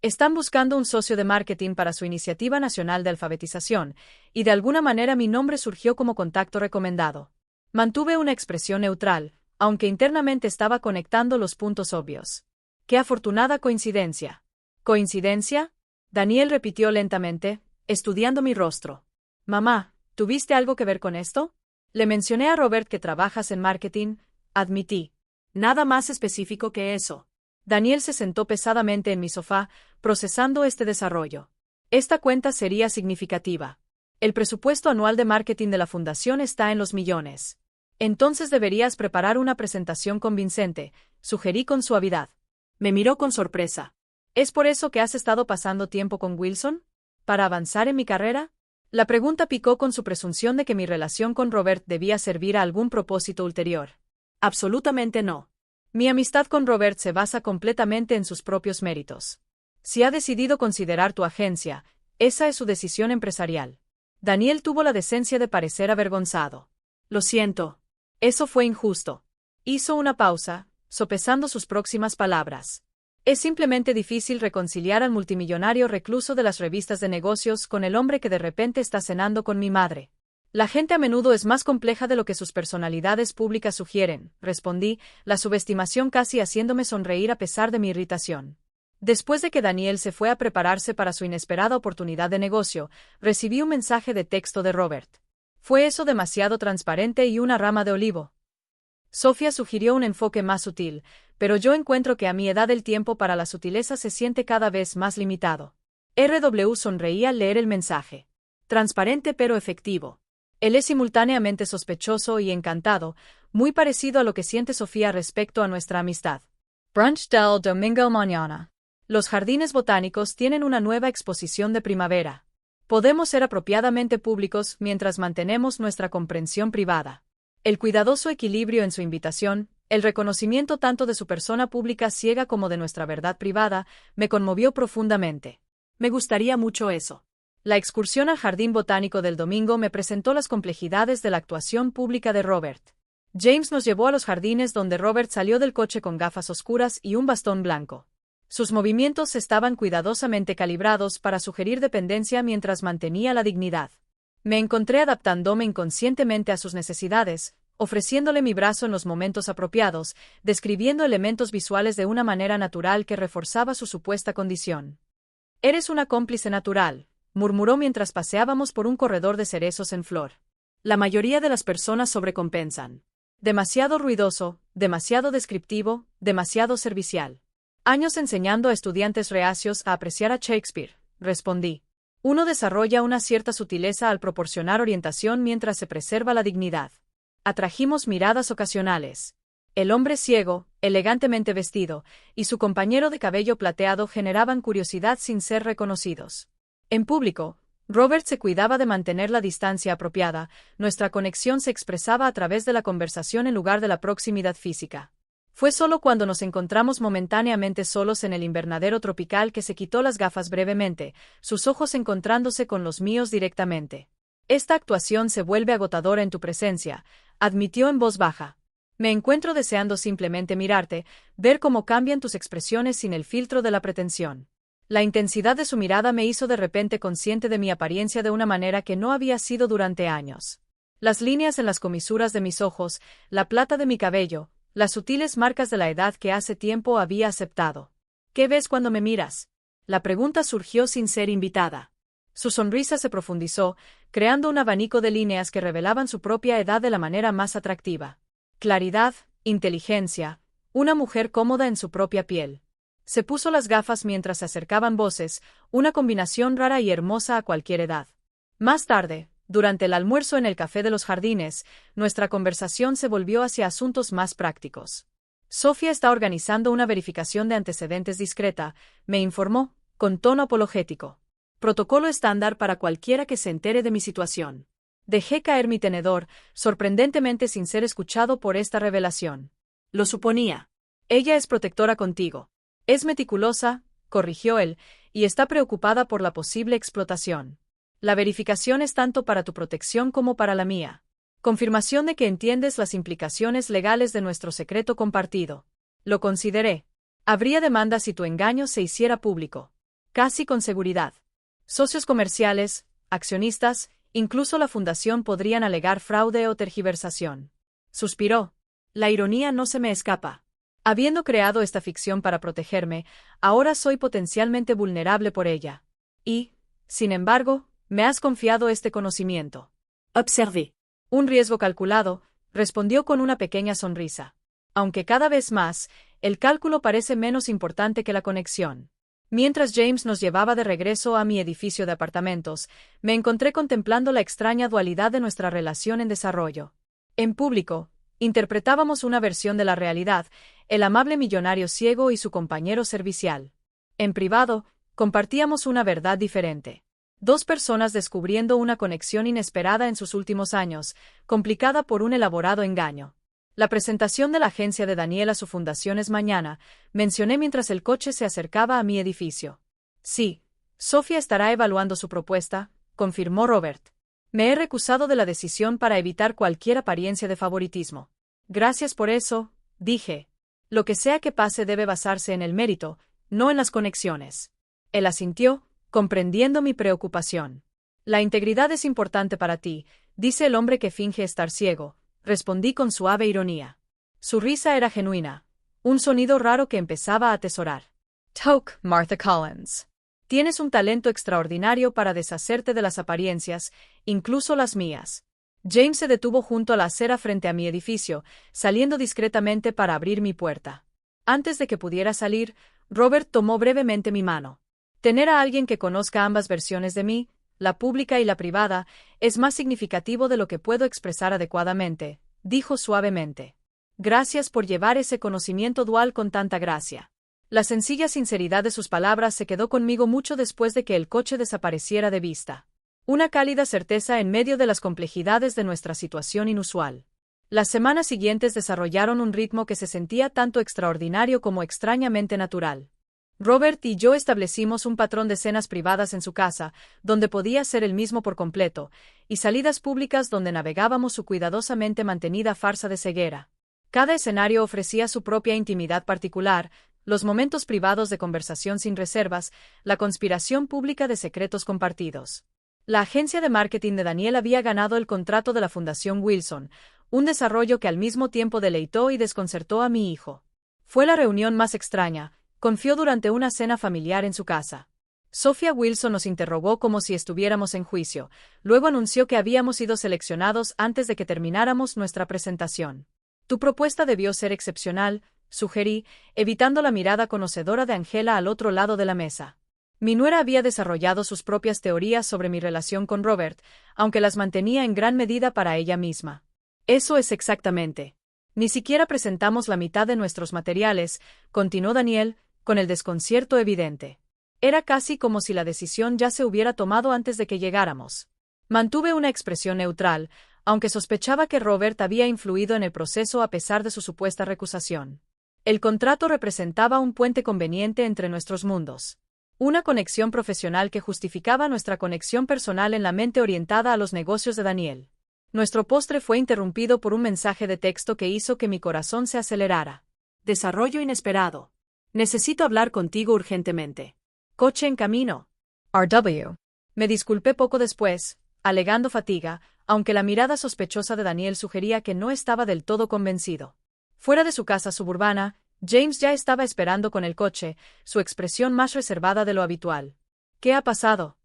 Están buscando un socio de marketing para su iniciativa nacional de alfabetización, y de alguna manera mi nombre surgió como contacto recomendado. Mantuve una expresión neutral, aunque internamente estaba conectando los puntos obvios. ¡Qué afortunada coincidencia! ¿Coincidencia? Daniel repitió lentamente, estudiando mi rostro. Mamá, ¿tuviste algo que ver con esto? Le mencioné a Robert que trabajas en marketing, admití. Nada más específico que eso. Daniel se sentó pesadamente en mi sofá, procesando este desarrollo. Esta cuenta sería significativa. El presupuesto anual de marketing de la fundación está en los millones. Entonces deberías preparar una presentación convincente, sugerí con suavidad. Me miró con sorpresa. ¿Es por eso que has estado pasando tiempo con Wilson? ¿Para avanzar en mi carrera? La pregunta picó con su presunción de que mi relación con Robert debía servir a algún propósito ulterior. Absolutamente no. Mi amistad con Robert se basa completamente en sus propios méritos. Si ha decidido considerar tu agencia, esa es su decisión empresarial. Daniel tuvo la decencia de parecer avergonzado. Lo siento. Eso fue injusto. Hizo una pausa, sopesando sus próximas palabras. Es simplemente difícil reconciliar al multimillonario recluso de las revistas de negocios con el hombre que de repente está cenando con mi madre. La gente a menudo es más compleja de lo que sus personalidades públicas sugieren, respondí, la subestimación casi haciéndome sonreír a pesar de mi irritación. Después de que Daniel se fue a prepararse para su inesperada oportunidad de negocio, recibí un mensaje de texto de Robert. ¿Fue eso demasiado transparente y una rama de olivo? Sofía sugirió un enfoque más sutil, pero yo encuentro que a mi edad el tiempo para la sutileza se siente cada vez más limitado. RW sonreía al leer el mensaje. Transparente pero efectivo. Él es simultáneamente sospechoso y encantado, muy parecido a lo que siente Sofía respecto a nuestra amistad. Brunch del domingo mañana. Los jardines botánicos tienen una nueva exposición de primavera. Podemos ser apropiadamente públicos mientras mantenemos nuestra comprensión privada. El cuidadoso equilibrio en su invitación, el reconocimiento tanto de su persona pública ciega como de nuestra verdad privada, me conmovió profundamente. Me gustaría mucho eso. La excursión al jardín botánico del domingo me presentó las complejidades de la actuación pública de Robert. James nos llevó a los jardines donde Robert salió del coche con gafas oscuras y un bastón blanco. Sus movimientos estaban cuidadosamente calibrados para sugerir dependencia mientras mantenía la dignidad. Me encontré adaptándome inconscientemente a sus necesidades, ofreciéndole mi brazo en los momentos apropiados, describiendo elementos visuales de una manera natural que reforzaba su supuesta condición. «Eres una cómplice natural», murmuró mientras paseábamos por un corredor de cerezos en flor. La mayoría de las personas sobrecompensan. Demasiado ruidoso, demasiado descriptivo, demasiado servicial. Años enseñando a estudiantes reacios a apreciar a Shakespeare, respondí. Uno desarrolla una cierta sutileza al proporcionar orientación mientras se preserva la dignidad. Atrajimos miradas ocasionales. El hombre ciego, elegantemente vestido, y su compañero de cabello plateado generaban curiosidad sin ser reconocidos. En público, Robert se cuidaba de mantener la distancia apropiada, nuestra conexión se expresaba a través de la conversación en lugar de la proximidad física. Fue solo cuando nos encontramos momentáneamente solos en el invernadero tropical que se quitó las gafas brevemente, sus ojos encontrándose con los míos directamente. Esta actuación se vuelve agotadora en tu presencia, admitió en voz baja. Me encuentro deseando simplemente mirarte, ver cómo cambian tus expresiones sin el filtro de la pretensión. La intensidad de su mirada me hizo de repente consciente de mi apariencia de una manera que no había sido durante años. Las líneas en las comisuras de mis ojos, la plata de mi cabello, las sutiles marcas de la edad que hace tiempo había aceptado. ¿Qué ves cuando me miras? La pregunta surgió sin ser invitada. Su sonrisa se profundizó, creando un abanico de líneas que revelaban su propia edad de la manera más atractiva. Claridad, inteligencia, una mujer cómoda en su propia piel. Se puso las gafas mientras se acercaban voces, una combinación rara y hermosa a cualquier edad. Más tarde, durante el almuerzo en el café de los jardines, nuestra conversación se volvió hacia asuntos más prácticos. Sofía está organizando una verificación de antecedentes discreta, me informó, con tono apologético. Protocolo estándar para cualquiera que se entere de mi situación. Dejé caer mi tenedor, sorprendentemente sin ser escuchado por esta revelación. Lo suponía. Ella es protectora contigo. Es meticulosa, corrigió él, y está preocupada por la posible explotación. La verificación es tanto para tu protección como para la mía. Confirmación de que entiendes las implicaciones legales de nuestro secreto compartido. Lo consideré. Habría demanda si tu engaño se hiciera público. Casi con seguridad. Socios comerciales, accionistas, incluso la fundación podrían alegar fraude o tergiversación. Suspiró. La ironía no se me escapa. Habiendo creado esta ficción para protegerme, ahora soy potencialmente vulnerable por ella. Y, sin embargo, me has confiado este conocimiento. Observé. Un riesgo calculado, respondió con una pequeña sonrisa. Aunque cada vez más, el cálculo parece menos importante que la conexión. Mientras James nos llevaba de regreso a mi edificio de apartamentos, me encontré contemplando la extraña dualidad de nuestra relación en desarrollo. En público, interpretábamos una versión de la realidad, el amable millonario ciego y su compañero servicial. En privado, compartíamos una verdad diferente. Dos personas descubriendo una conexión inesperada en sus últimos años, complicada por un elaborado engaño. La presentación de la agencia de Daniel a su fundación es mañana, mencioné mientras el coche se acercaba a mi edificio. Sí, Sofía estará evaluando su propuesta, confirmó Robert. Me he recusado de la decisión para evitar cualquier apariencia de favoritismo. Gracias por eso, dije. Lo que sea que pase debe basarse en el mérito, no en las conexiones. Él asintió, comprendiendo mi preocupación. La integridad es importante para ti, dice el hombre que finge estar ciego, respondí con suave ironía. Su risa era genuina, un sonido raro que empezaba a atesorar. Toke, Martha Collins. Tienes un talento extraordinario para deshacerte de las apariencias, incluso las mías. James se detuvo junto a la acera frente a mi edificio, saliendo discretamente para abrir mi puerta. Antes de que pudiera salir, Robert tomó brevemente mi mano. Tener a alguien que conozca ambas versiones de mí, la pública y la privada, es más significativo de lo que puedo expresar adecuadamente, dijo suavemente. Gracias por llevar ese conocimiento dual con tanta gracia. La sencilla sinceridad de sus palabras se quedó conmigo mucho después de que el coche desapareciera de vista. Una cálida certeza en medio de las complejidades de nuestra situación inusual. Las semanas siguientes desarrollaron un ritmo que se sentía tanto extraordinario como extrañamente natural. Robert y yo establecimos un patrón de cenas privadas en su casa, donde podía ser el mismo por completo, y salidas públicas donde navegábamos su cuidadosamente mantenida farsa de ceguera. Cada escenario ofrecía su propia intimidad particular, los momentos privados de conversación sin reservas, la conspiración pública de secretos compartidos. La agencia de marketing de Daniel había ganado el contrato de la Fundación Wilson, un desarrollo que al mismo tiempo deleitó y desconcertó a mi hijo. Fue la reunión más extraña. Confió durante una cena familiar en su casa. Sophia Wilson nos interrogó como si estuviéramos en juicio, luego anunció que habíamos sido seleccionados antes de que termináramos nuestra presentación. Tu propuesta debió ser excepcional, sugerí, evitando la mirada conocedora de Angela al otro lado de la mesa. Mi nuera había desarrollado sus propias teorías sobre mi relación con Robert, aunque las mantenía en gran medida para ella misma. Eso es exactamente. Ni siquiera presentamos la mitad de nuestros materiales, continuó Daniel, con el desconcierto evidente. Era casi como si la decisión ya se hubiera tomado antes de que llegáramos. Mantuve una expresión neutral, aunque sospechaba que Robert había influido en el proceso a pesar de su supuesta recusación. El contrato representaba un puente conveniente entre nuestros mundos. Una conexión profesional que justificaba nuestra conexión personal en la mente orientada a los negocios de Daniel. Nuestro postre fue interrumpido por un mensaje de texto que hizo que mi corazón se acelerara. Desarrollo inesperado. Necesito hablar contigo urgentemente. Coche en camino. RW. Me disculpé poco después, alegando fatiga, aunque la mirada sospechosa de Daniel sugería que no estaba del todo convencido. Fuera de su casa suburbana, James ya estaba esperando con el coche, su expresión más reservada de lo habitual. ¿Qué ha pasado?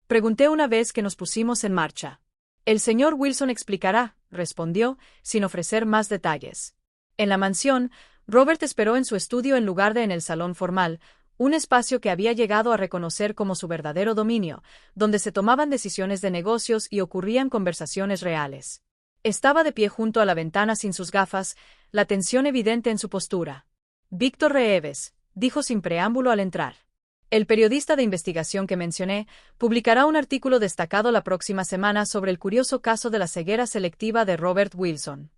Pregunté una vez que nos pusimos en marcha. El señor Wilson explicará, respondió, sin ofrecer más detalles. En la mansión, Robert esperó en su estudio en lugar de en el salón formal, un espacio que había llegado a reconocer como su verdadero dominio, donde se tomaban decisiones de negocios y ocurrían conversaciones reales. Estaba de pie junto a la ventana sin sus gafas, la tensión evidente en su postura. Víctor Reeves, dijo sin preámbulo al entrar. El periodista de investigación que mencioné publicará un artículo destacado la próxima semana sobre el curioso caso de la ceguera selectiva de Robert Wilson.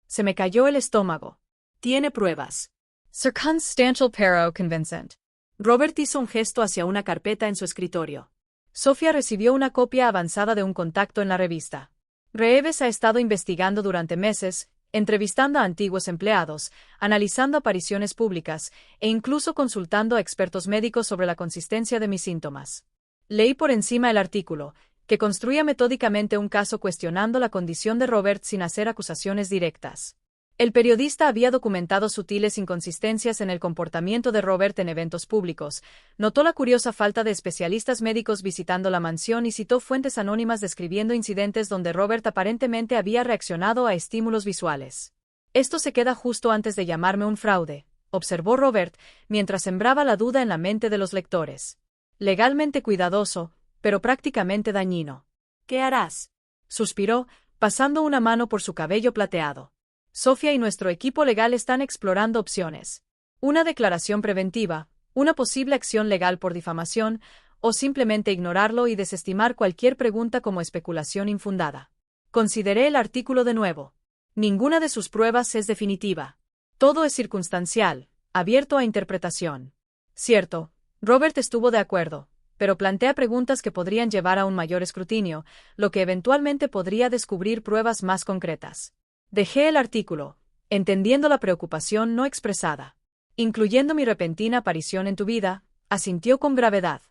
Se me cayó el estómago. Tiene pruebas. Circumstantial pero convincent. Robert hizo un gesto hacia una carpeta en su escritorio. Sofía recibió una copia avanzada de un contacto en la revista. Reeves ha estado investigando durante meses, entrevistando a antiguos empleados, analizando apariciones públicas e incluso consultando a expertos médicos sobre la consistencia de mis síntomas. Leí por encima el artículo, que construía metódicamente un caso cuestionando la condición de Robert sin hacer acusaciones directas. El periodista había documentado sutiles inconsistencias en el comportamiento de Robert en eventos públicos, notó la curiosa falta de especialistas médicos visitando la mansión y citó fuentes anónimas describiendo incidentes donde Robert aparentemente había reaccionado a estímulos visuales. Esto se queda justo antes de llamarme un fraude, observó Robert, mientras sembraba la duda en la mente de los lectores. Legalmente cuidadoso, pero prácticamente dañino. ¿Qué harás? Suspiró, pasando una mano por su cabello plateado. Sofía y nuestro equipo legal están explorando opciones. Una declaración preventiva, una posible acción legal por difamación, o simplemente ignorarlo y desestimar cualquier pregunta como especulación infundada. Consideré el artículo de nuevo. Ninguna de sus pruebas es definitiva. Todo es circunstancial, abierto a interpretación. Cierto, Robert estuvo de acuerdo, pero plantea preguntas que podrían llevar a un mayor escrutinio, lo que eventualmente podría descubrir pruebas más concretas. Dejé el artículo, entendiendo la preocupación no expresada. Incluyendo mi repentina aparición en tu vida, asintió con gravedad.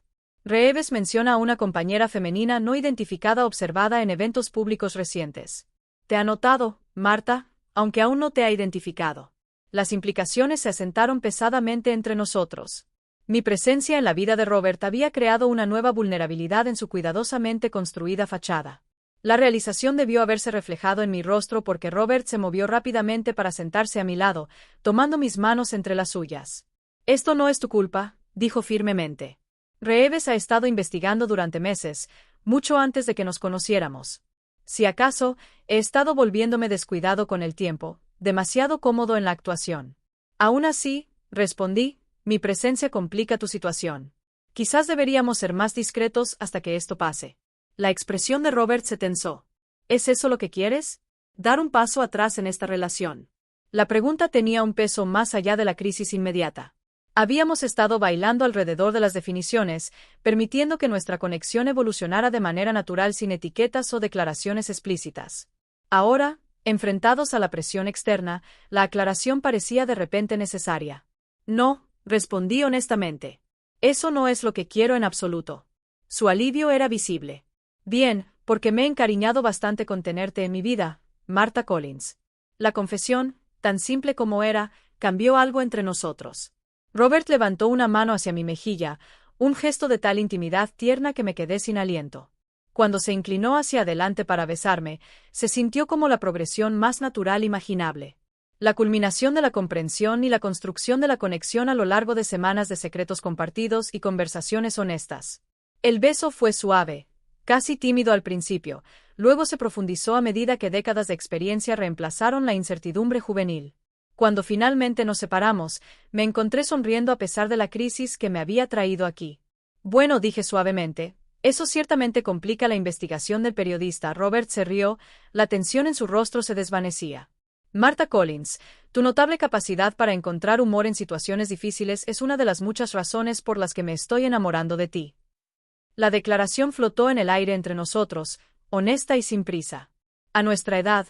Reeves menciona a una compañera femenina no identificada observada en eventos públicos recientes. Te ha notado, Marta, aunque aún no te ha identificado. Las implicaciones se asentaron pesadamente entre nosotros. Mi presencia en la vida de Robert había creado una nueva vulnerabilidad en su cuidadosamente construida fachada. La realización debió haberse reflejado en mi rostro porque Robert se movió rápidamente para sentarse a mi lado, tomando mis manos entre las suyas. Esto no es tu culpa, dijo firmemente. Reeves ha estado investigando durante meses, mucho antes de que nos conociéramos. Si acaso, he estado volviéndome descuidado con el tiempo, demasiado cómodo en la actuación. Aún así, respondí, mi presencia complica tu situación. Quizás deberíamos ser más discretos hasta que esto pase. La expresión de Robert se tensó. ¿Es eso lo que quieres? Dar un paso atrás en esta relación. La pregunta tenía un peso más allá de la crisis inmediata. Habíamos estado bailando alrededor de las definiciones, permitiendo que nuestra conexión evolucionara de manera natural sin etiquetas o declaraciones explícitas. Ahora, enfrentados a la presión externa, la aclaración parecía de repente necesaria. No, respondí honestamente. Eso no es lo que quiero en absoluto. Su alivio era visible. Bien, porque me he encariñado bastante con tenerte en mi vida, Marta Collins. La confesión, tan simple como era, cambió algo entre nosotros. Robert levantó una mano hacia mi mejilla, un gesto de tal intimidad tierna que me quedé sin aliento. Cuando se inclinó hacia adelante para besarme, se sintió como la progresión más natural imaginable. La culminación de la comprensión y la construcción de la conexión a lo largo de semanas de secretos compartidos y conversaciones honestas. El beso fue suave, casi tímido al principio, luego se profundizó a medida que décadas de experiencia reemplazaron la incertidumbre juvenil. Cuando finalmente nos separamos, me encontré sonriendo a pesar de la crisis que me había traído aquí. Bueno, dije suavemente, eso ciertamente complica la investigación del periodista. Robert se rió, la tensión en su rostro se desvanecía. Marta Collins, tu notable capacidad para encontrar humor en situaciones difíciles es una de las muchas razones por las que me estoy enamorando de ti. La declaración flotó en el aire entre nosotros, honesta y sin prisa. A nuestra edad,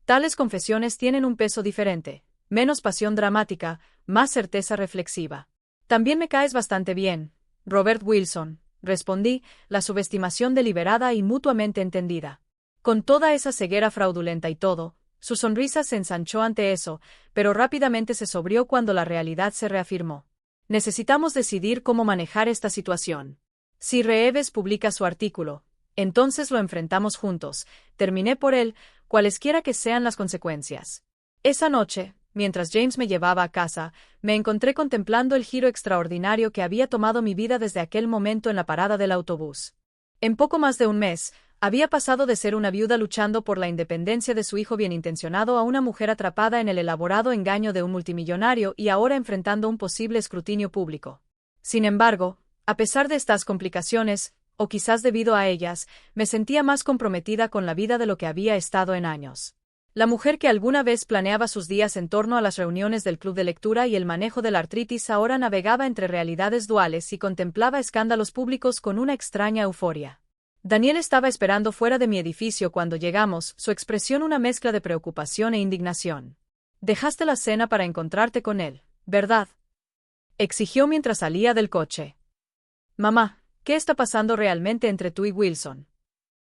tales confesiones tienen un peso diferente, menos pasión dramática, más certeza reflexiva. También me caes bastante bien, Robert Wilson, respondí, la subestimación deliberada y mutuamente entendida. Con toda esa ceguera fraudulenta y todo, su sonrisa se ensanchó ante eso, pero rápidamente se sobrió cuando la realidad se reafirmó. Necesitamos decidir cómo manejar esta situación. Si Reeves publica su artículo, entonces lo enfrentamos juntos, terminé por él, cualesquiera que sean las consecuencias. Esa noche, mientras James me llevaba a casa, me encontré contemplando el giro extraordinario que había tomado mi vida desde aquel momento en la parada del autobús. En poco más de un mes, había pasado de ser una viuda luchando por la independencia de su hijo bienintencionado a una mujer atrapada en el elaborado engaño de un multimillonario y ahora enfrentando un posible escrutinio público. Sin embargo, a pesar de estas complicaciones, o quizás debido a ellas, me sentía más comprometida con la vida de lo que había estado en años. La mujer que alguna vez planeaba sus días en torno a las reuniones del club de lectura y el manejo de la artritis ahora navegaba entre realidades duales y contemplaba escándalos públicos con una extraña euforia. Daniel estaba esperando fuera de mi edificio cuando llegamos, su expresión una mezcla de preocupación e indignación. «Dejaste la cena para encontrarte con él, ¿verdad?», exigió mientras salía del coche. «Mamá, ¿qué está pasando realmente entre tú y Wilson?».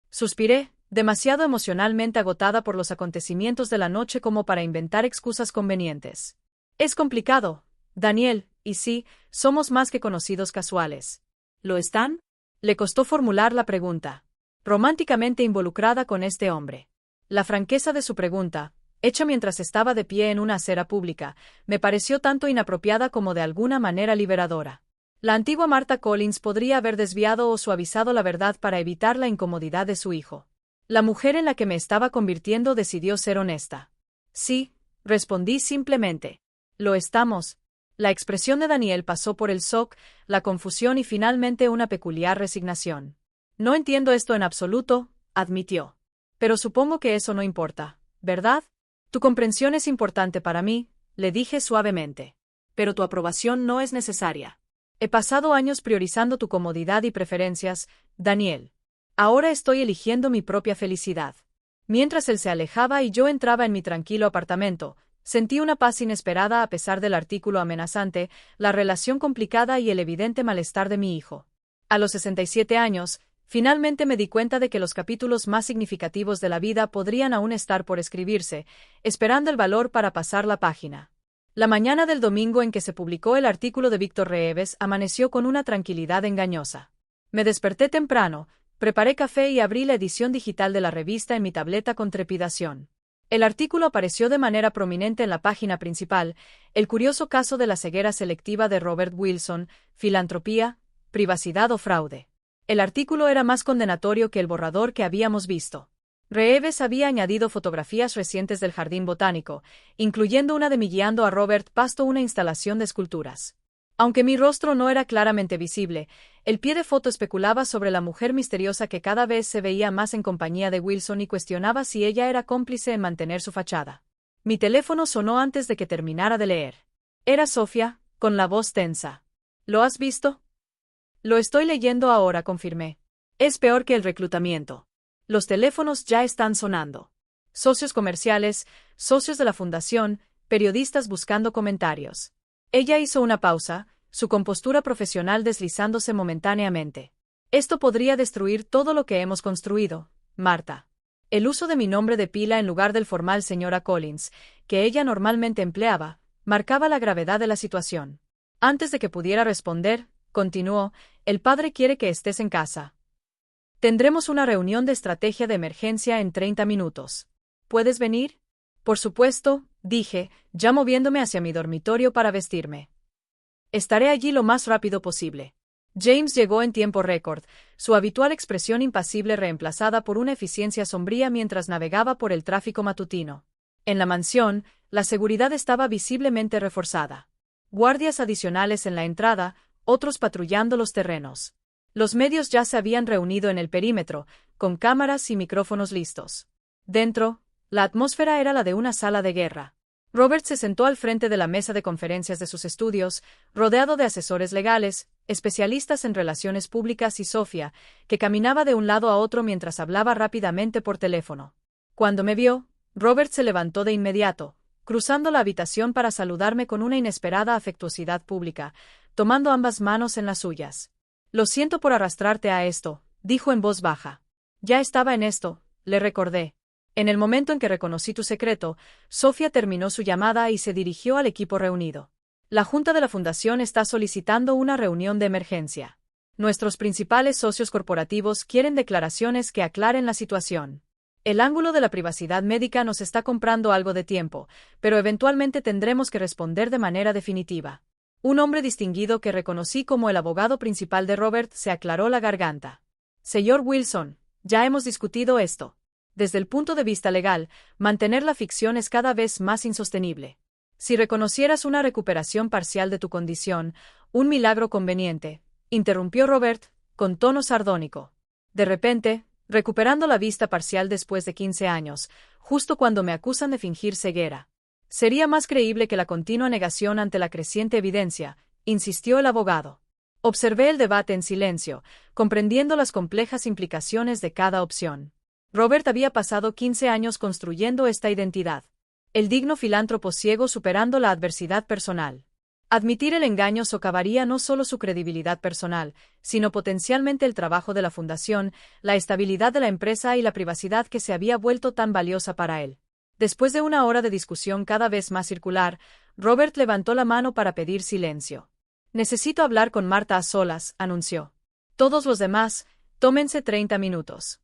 Suspiré, demasiado emocionalmente agotada por los acontecimientos de la noche como para inventar excusas convenientes. «Es complicado, Daniel, y sí, somos más que conocidos casuales». «¿Lo están?». Le costó formular la pregunta. Románticamente involucrada con este hombre. La franqueza de su pregunta, hecha mientras estaba de pie en una acera pública, me pareció tanto inapropiada como de alguna manera liberadora. La antigua Martha Collins podría haber desviado o suavizado la verdad para evitar la incomodidad de su hijo. La mujer en la que me estaba convirtiendo decidió ser honesta. Sí, respondí simplemente. Lo estamos. La expresión de Daniel pasó por el shock, la confusión y finalmente una peculiar resignación. No entiendo esto en absoluto, admitió. Pero supongo que eso no importa, ¿verdad? Tu comprensión es importante para mí, le dije suavemente. Pero tu aprobación no es necesaria. He pasado años priorizando tu comodidad y preferencias, Daniel. Ahora estoy eligiendo mi propia felicidad. Mientras él se alejaba y yo entraba en mi tranquilo apartamento, sentí una paz inesperada a pesar del artículo amenazante, la relación complicada y el evidente malestar de mi hijo. A los 67 años, finalmente me di cuenta de que los capítulos más significativos de la vida podrían aún estar por escribirse, esperando el valor para pasar la página. La mañana del domingo en que se publicó el artículo de Víctor Reeves amaneció con una tranquilidad engañosa. Me desperté temprano, preparé café y abrí la edición digital de la revista en mi tableta con trepidación. El artículo apareció de manera prominente en la página principal, el curioso caso de la ceguera selectiva de Robert Wilson, filantropía, privacidad o fraude. El artículo era más condenatorio que el borrador que habíamos visto. Reeves había añadido fotografías recientes del jardín botánico, incluyendo una de mí guiando a Robert pasto una instalación de esculturas. Aunque mi rostro no era claramente visible, el pie de foto especulaba sobre la mujer misteriosa que cada vez se veía más en compañía de Wilson y cuestionaba si ella era cómplice en mantener su fachada. Mi teléfono sonó antes de que terminara de leer. Era Sofía, con la voz tensa. ¿Lo has visto? Lo estoy leyendo ahora, confirmé. Es peor que el reclutamiento. Los teléfonos ya están sonando. Socios comerciales, socios de la fundación, periodistas buscando comentarios. Ella hizo una pausa, su compostura profesional deslizándose momentáneamente. Esto podría destruir todo lo que hemos construido, Marta. El uso de mi nombre de pila en lugar del formal señora Collins, que ella normalmente empleaba, marcaba la gravedad de la situación. Antes de que pudiera responder, continuó, el padre quiere que estés en casa. Tendremos una reunión de estrategia de emergencia en 30 minutos. ¿Puedes venir? Por supuesto, dije, ya moviéndome hacia mi dormitorio para vestirme. Estaré allí lo más rápido posible. James llegó en tiempo récord, su habitual expresión impasible reemplazada por una eficiencia sombría mientras navegaba por el tráfico matutino. En la mansión, la seguridad estaba visiblemente reforzada. Guardias adicionales en la entrada, otros patrullando los terrenos. Los medios ya se habían reunido en el perímetro, con cámaras y micrófonos listos. Dentro, la atmósfera era la de una sala de guerra. Robert se sentó al frente de la mesa de conferencias de sus estudios, rodeado de asesores legales, especialistas en relaciones públicas y Sofía, que caminaba de un lado a otro mientras hablaba rápidamente por teléfono. Cuando me vio, Robert se levantó de inmediato, cruzando la habitación para saludarme con una inesperada afectuosidad pública, tomando ambas manos en las suyas. Lo siento por arrastrarte a esto, dijo en voz baja. Ya estaba en esto, le recordé. En el momento en que reconocí tu secreto, Sofía terminó su llamada y se dirigió al equipo reunido. La Junta de la Fundación está solicitando una reunión de emergencia. Nuestros principales socios corporativos quieren declaraciones que aclaren la situación. El ángulo de la privacidad médica nos está comprando algo de tiempo, pero eventualmente tendremos que responder de manera definitiva. Un hombre distinguido que reconocí como el abogado principal de Robert se aclaró la garganta. Señor Wilson, ya hemos discutido esto. Desde el punto de vista legal, mantener la ficción es cada vez más insostenible. Si reconocieras una recuperación parcial de tu condición, un milagro conveniente, interrumpió Robert, con tono sardónico. De repente, recuperando la vista parcial después de 15 años, justo cuando me acusan de fingir ceguera. Sería más creíble que la continua negación ante la creciente evidencia, insistió el abogado. Observé el debate en silencio, comprendiendo las complejas implicaciones de cada opción. Robert había pasado 15 años construyendo esta identidad. El digno filántropo ciego superando la adversidad personal. Admitir el engaño socavaría no solo su credibilidad personal, sino potencialmente el trabajo de la fundación, la estabilidad de la empresa y la privacidad que se había vuelto tan valiosa para él. Después de una hora de discusión cada vez más circular, Robert levantó la mano para pedir silencio. Necesito hablar con Marta a solas, anunció. Todos los demás, tómense 30 minutos.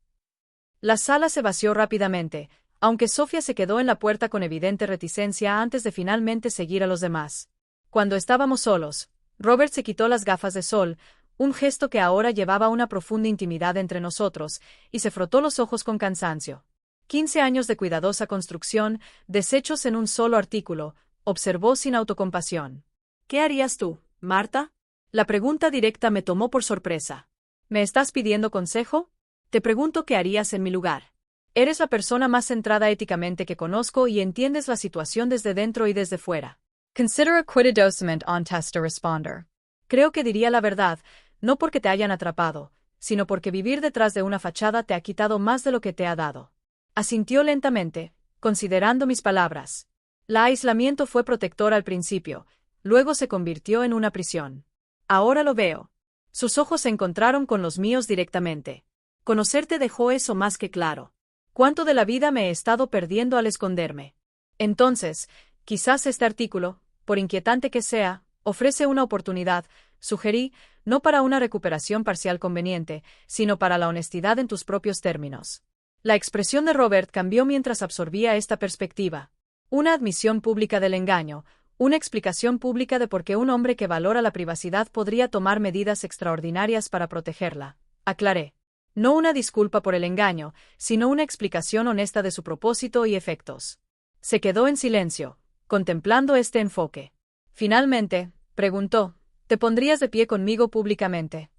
La sala se vació rápidamente, aunque Sofía se quedó en la puerta con evidente reticencia antes de finalmente seguir a los demás. Cuando estábamos solos, Robert se quitó las gafas de sol, un gesto que ahora llevaba una profunda intimidad entre nosotros, y se frotó los ojos con cansancio. 15 años de cuidadosa construcción, deshechos en un solo artículo, observó sin autocompasión. ¿Qué harías tú, Marta? La pregunta directa me tomó por sorpresa. ¿Me estás pidiendo consejo? Te pregunto qué harías en mi lugar. Eres la persona más centrada éticamente que conozco y entiendes la situación desde dentro y desde fuera. Consider a cuidadosamente honesta responder. Creo que diría la verdad, no porque te hayan atrapado, sino porque vivir detrás de una fachada te ha quitado más de lo que te ha dado. Asintió lentamente, considerando mis palabras. El aislamiento fue protector al principio, luego se convirtió en una prisión. Ahora lo veo. Sus ojos se encontraron con los míos directamente. Conocerte dejó eso más que claro. ¿Cuánto de la vida me he estado perdiendo al esconderme? Entonces, quizás este artículo, por inquietante que sea, ofrece una oportunidad, sugerí, no para una recuperación parcial conveniente, sino para la honestidad en tus propios términos. La expresión de Robert cambió mientras absorbía esta perspectiva. Una admisión pública del engaño, una explicación pública de por qué un hombre que valora la privacidad podría tomar medidas extraordinarias para protegerla, aclaré. No una disculpa por el engaño, sino una explicación honesta de su propósito y efectos. Se quedó en silencio, contemplando este enfoque. Finalmente, preguntó, ¿te pondrías de pie conmigo públicamente?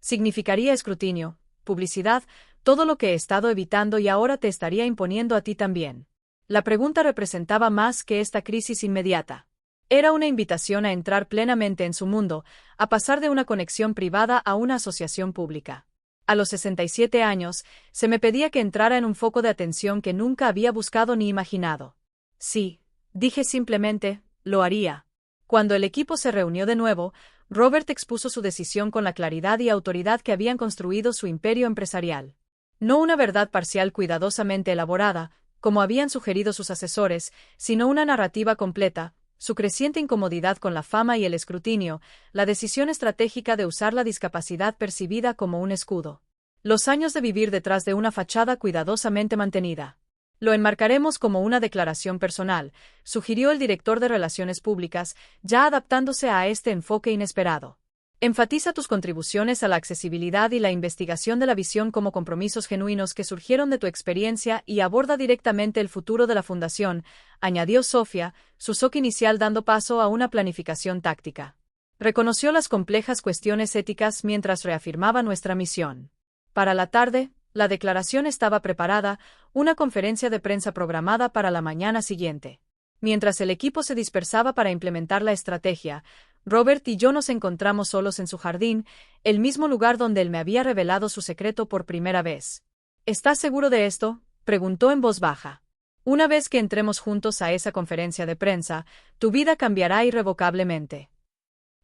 Significaría escrutinio, publicidad, todo lo que he estado evitando y ahora te estaría imponiendo a ti también. La pregunta representaba más que esta crisis inmediata. Era una invitación a entrar plenamente en su mundo, a pasar de una conexión privada a una asociación pública. A los 67 años, se me pedía que entrara en un foco de atención que nunca había buscado ni imaginado. Sí, dije simplemente, lo haría. Cuando el equipo se reunió de nuevo, Robert expuso su decisión con la claridad y autoridad que habían construido su imperio empresarial. No una verdad parcial cuidadosamente elaborada, como habían sugerido sus asesores, sino una narrativa completa, su creciente incomodidad con la fama y el escrutinio, la decisión estratégica de usar la discapacidad percibida como un escudo. Los años de vivir detrás de una fachada cuidadosamente mantenida. Lo enmarcaremos como una declaración personal, sugirió el director de Relaciones Públicas, ya adaptándose a este enfoque inesperado. Enfatiza tus contribuciones a la accesibilidad y la investigación de la visión como compromisos genuinos que surgieron de tu experiencia y aborda directamente el futuro de la Fundación, añadió Sofía, su toque inicial dando paso a una planificación táctica. Reconoció las complejas cuestiones éticas mientras reafirmaba nuestra misión. Para la tarde, la declaración estaba preparada, una conferencia de prensa programada para la mañana siguiente. Mientras el equipo se dispersaba para implementar la estrategia, Robert y yo nos encontramos solos en su jardín, el mismo lugar donde él me había revelado su secreto por primera vez. ¿Estás seguro de esto?, preguntó en voz baja. Una vez que entremos juntos a esa conferencia de prensa, tu vida cambiará irrevocablemente.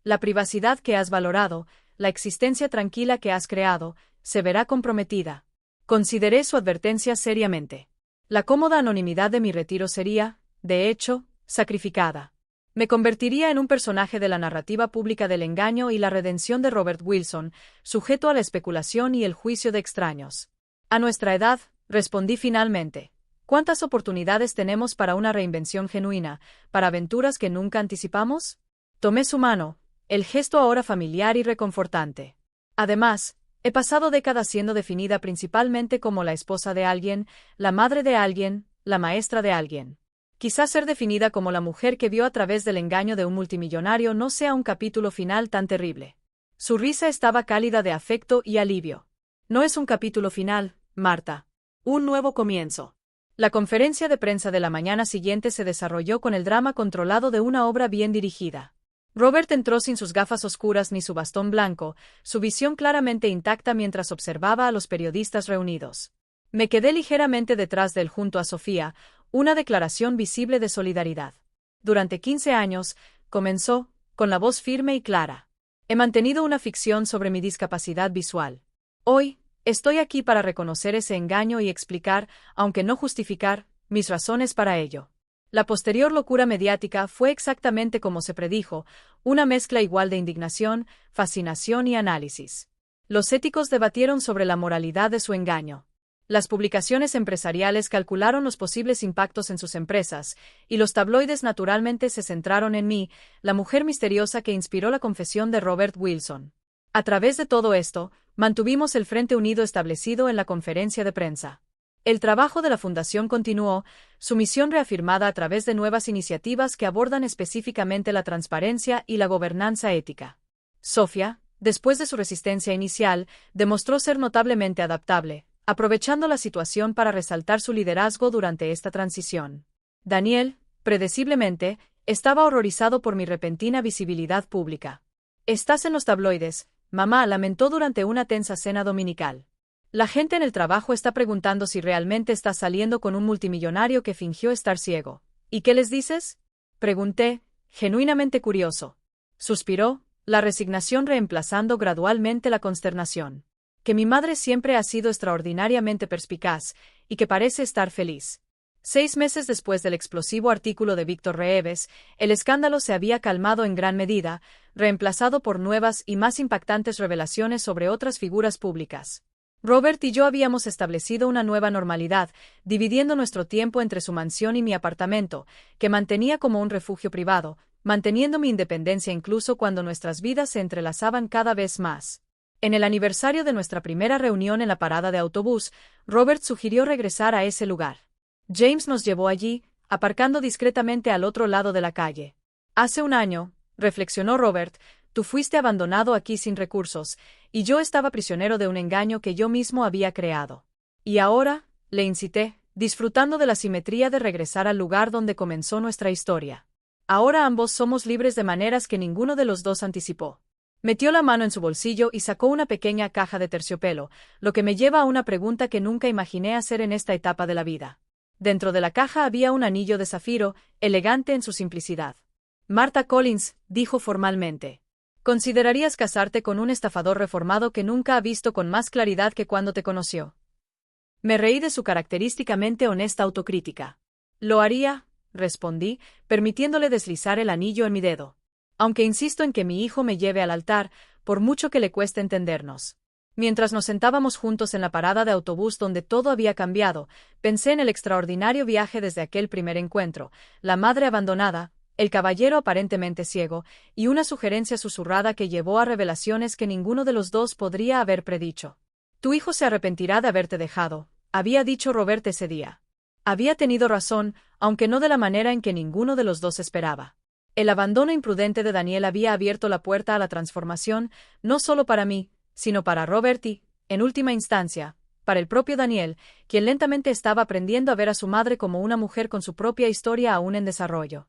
La privacidad que has valorado, la existencia tranquila que has creado, se verá comprometida. Consideré su advertencia seriamente. La cómoda anonimidad de mi retiro sería, de hecho, sacrificada. Me convertiría en un personaje de la narrativa pública del engaño y la redención de Robert Wilson, sujeto a la especulación y el juicio de extraños. A nuestra edad, respondí finalmente. ¿Cuántas oportunidades tenemos para una reinvención genuina, para aventuras que nunca anticipamos? Tomé su mano, el gesto ahora familiar y reconfortante. Además, he pasado décadas siendo definida principalmente como la esposa de alguien, la madre de alguien, la maestra de alguien. Quizás ser definida como la mujer que vio a través del engaño de un multimillonario no sea un capítulo final tan terrible. Su risa estaba cálida de afecto y alivio. No es un capítulo final, Marta. Un nuevo comienzo. La conferencia de prensa de la mañana siguiente se desarrolló con el drama controlado de una obra bien dirigida. Robert entró sin sus gafas oscuras ni su bastón blanco, su visión claramente intacta mientras observaba a los periodistas reunidos. Me quedé ligeramente detrás de él junto a Sofía, una declaración visible de solidaridad. Durante 15 años, comenzó, con la voz firme y clara. He mantenido una ficción sobre mi discapacidad visual. Hoy, estoy aquí para reconocer ese engaño y explicar, aunque no justificar, mis razones para ello. La posterior locura mediática fue exactamente como se predijo, una mezcla igual de indignación, fascinación y análisis. Los éticos debatieron sobre la moralidad de su engaño. Las publicaciones empresariales calcularon los posibles impactos en sus empresas, y los tabloides naturalmente se centraron en mí, la mujer misteriosa que inspiró la confesión de Robert Wilson. A través de todo esto, mantuvimos el Frente Unido establecido en la conferencia de prensa. El trabajo de la Fundación continuó, su misión reafirmada a través de nuevas iniciativas que abordan específicamente la transparencia y la gobernanza ética. Sofía, después de su resistencia inicial, demostró ser notablemente adaptable, aprovechando la situación para resaltar su liderazgo durante esta transición. Daniel, predeciblemente, estaba horrorizado por mi repentina visibilidad pública. «Estás en los tabloides», mamá lamentó durante una tensa cena dominical. «La gente en el trabajo está preguntando si realmente estás saliendo con un multimillonario que fingió estar ciego. ¿Y qué les dices?», pregunté, genuinamente curioso. Suspiró, la resignación reemplazando gradualmente la consternación. «Que mi madre siempre ha sido extraordinariamente perspicaz, y que parece estar feliz». 6 meses después del explosivo artículo de Víctor Reeves, el escándalo se había calmado en gran medida, reemplazado por nuevas y más impactantes revelaciones sobre otras figuras públicas. Robert y yo habíamos establecido una nueva normalidad, dividiendo nuestro tiempo entre su mansión y mi apartamento, que mantenía como un refugio privado, manteniendo mi independencia incluso cuando nuestras vidas se entrelazaban cada vez más. En el aniversario de nuestra primera reunión en la parada de autobús, Robert sugirió regresar a ese lugar. James nos llevó allí, aparcando discretamente al otro lado de la calle. «Hace un año», reflexionó Robert, «tú fuiste abandonado aquí sin recursos, y yo estaba prisionero de un engaño que yo mismo había creado. Y ahora», le incité, disfrutando de la simetría de regresar al lugar donde comenzó nuestra historia. «Ahora ambos somos libres de maneras que ninguno de los dos anticipó». Metió la mano en su bolsillo y sacó una pequeña caja de terciopelo, lo que me lleva a una pregunta que nunca imaginé hacer en esta etapa de la vida. Dentro de la caja había un anillo de zafiro, elegante en su simplicidad. «Martha Collins», dijo formalmente. «¿Considerarías casarte con un estafador reformado que nunca ha visto con más claridad que cuando te conoció?». Me reí de su característicamente honesta autocrítica. «Lo haría», respondí, permitiéndole deslizar el anillo en mi dedo. «Aunque insisto en que mi hijo me lleve al altar, por mucho que le cueste entendernos». Mientras nos sentábamos juntos en la parada de autobús donde todo había cambiado, pensé en el extraordinario viaje desde aquel primer encuentro, la madre abandonada, el caballero aparentemente ciego, y una sugerencia susurrada que llevó a revelaciones que ninguno de los dos podría haber predicho. «Tu hijo se arrepentirá de haberte dejado», había dicho Robert ese día. Había tenido razón, aunque no de la manera en que ninguno de los dos esperaba. El abandono imprudente de Daniel había abierto la puerta a la transformación, no solo para mí, sino para Robert y, en última instancia, para el propio Daniel, quien lentamente estaba aprendiendo a ver a su madre como una mujer con su propia historia aún en desarrollo.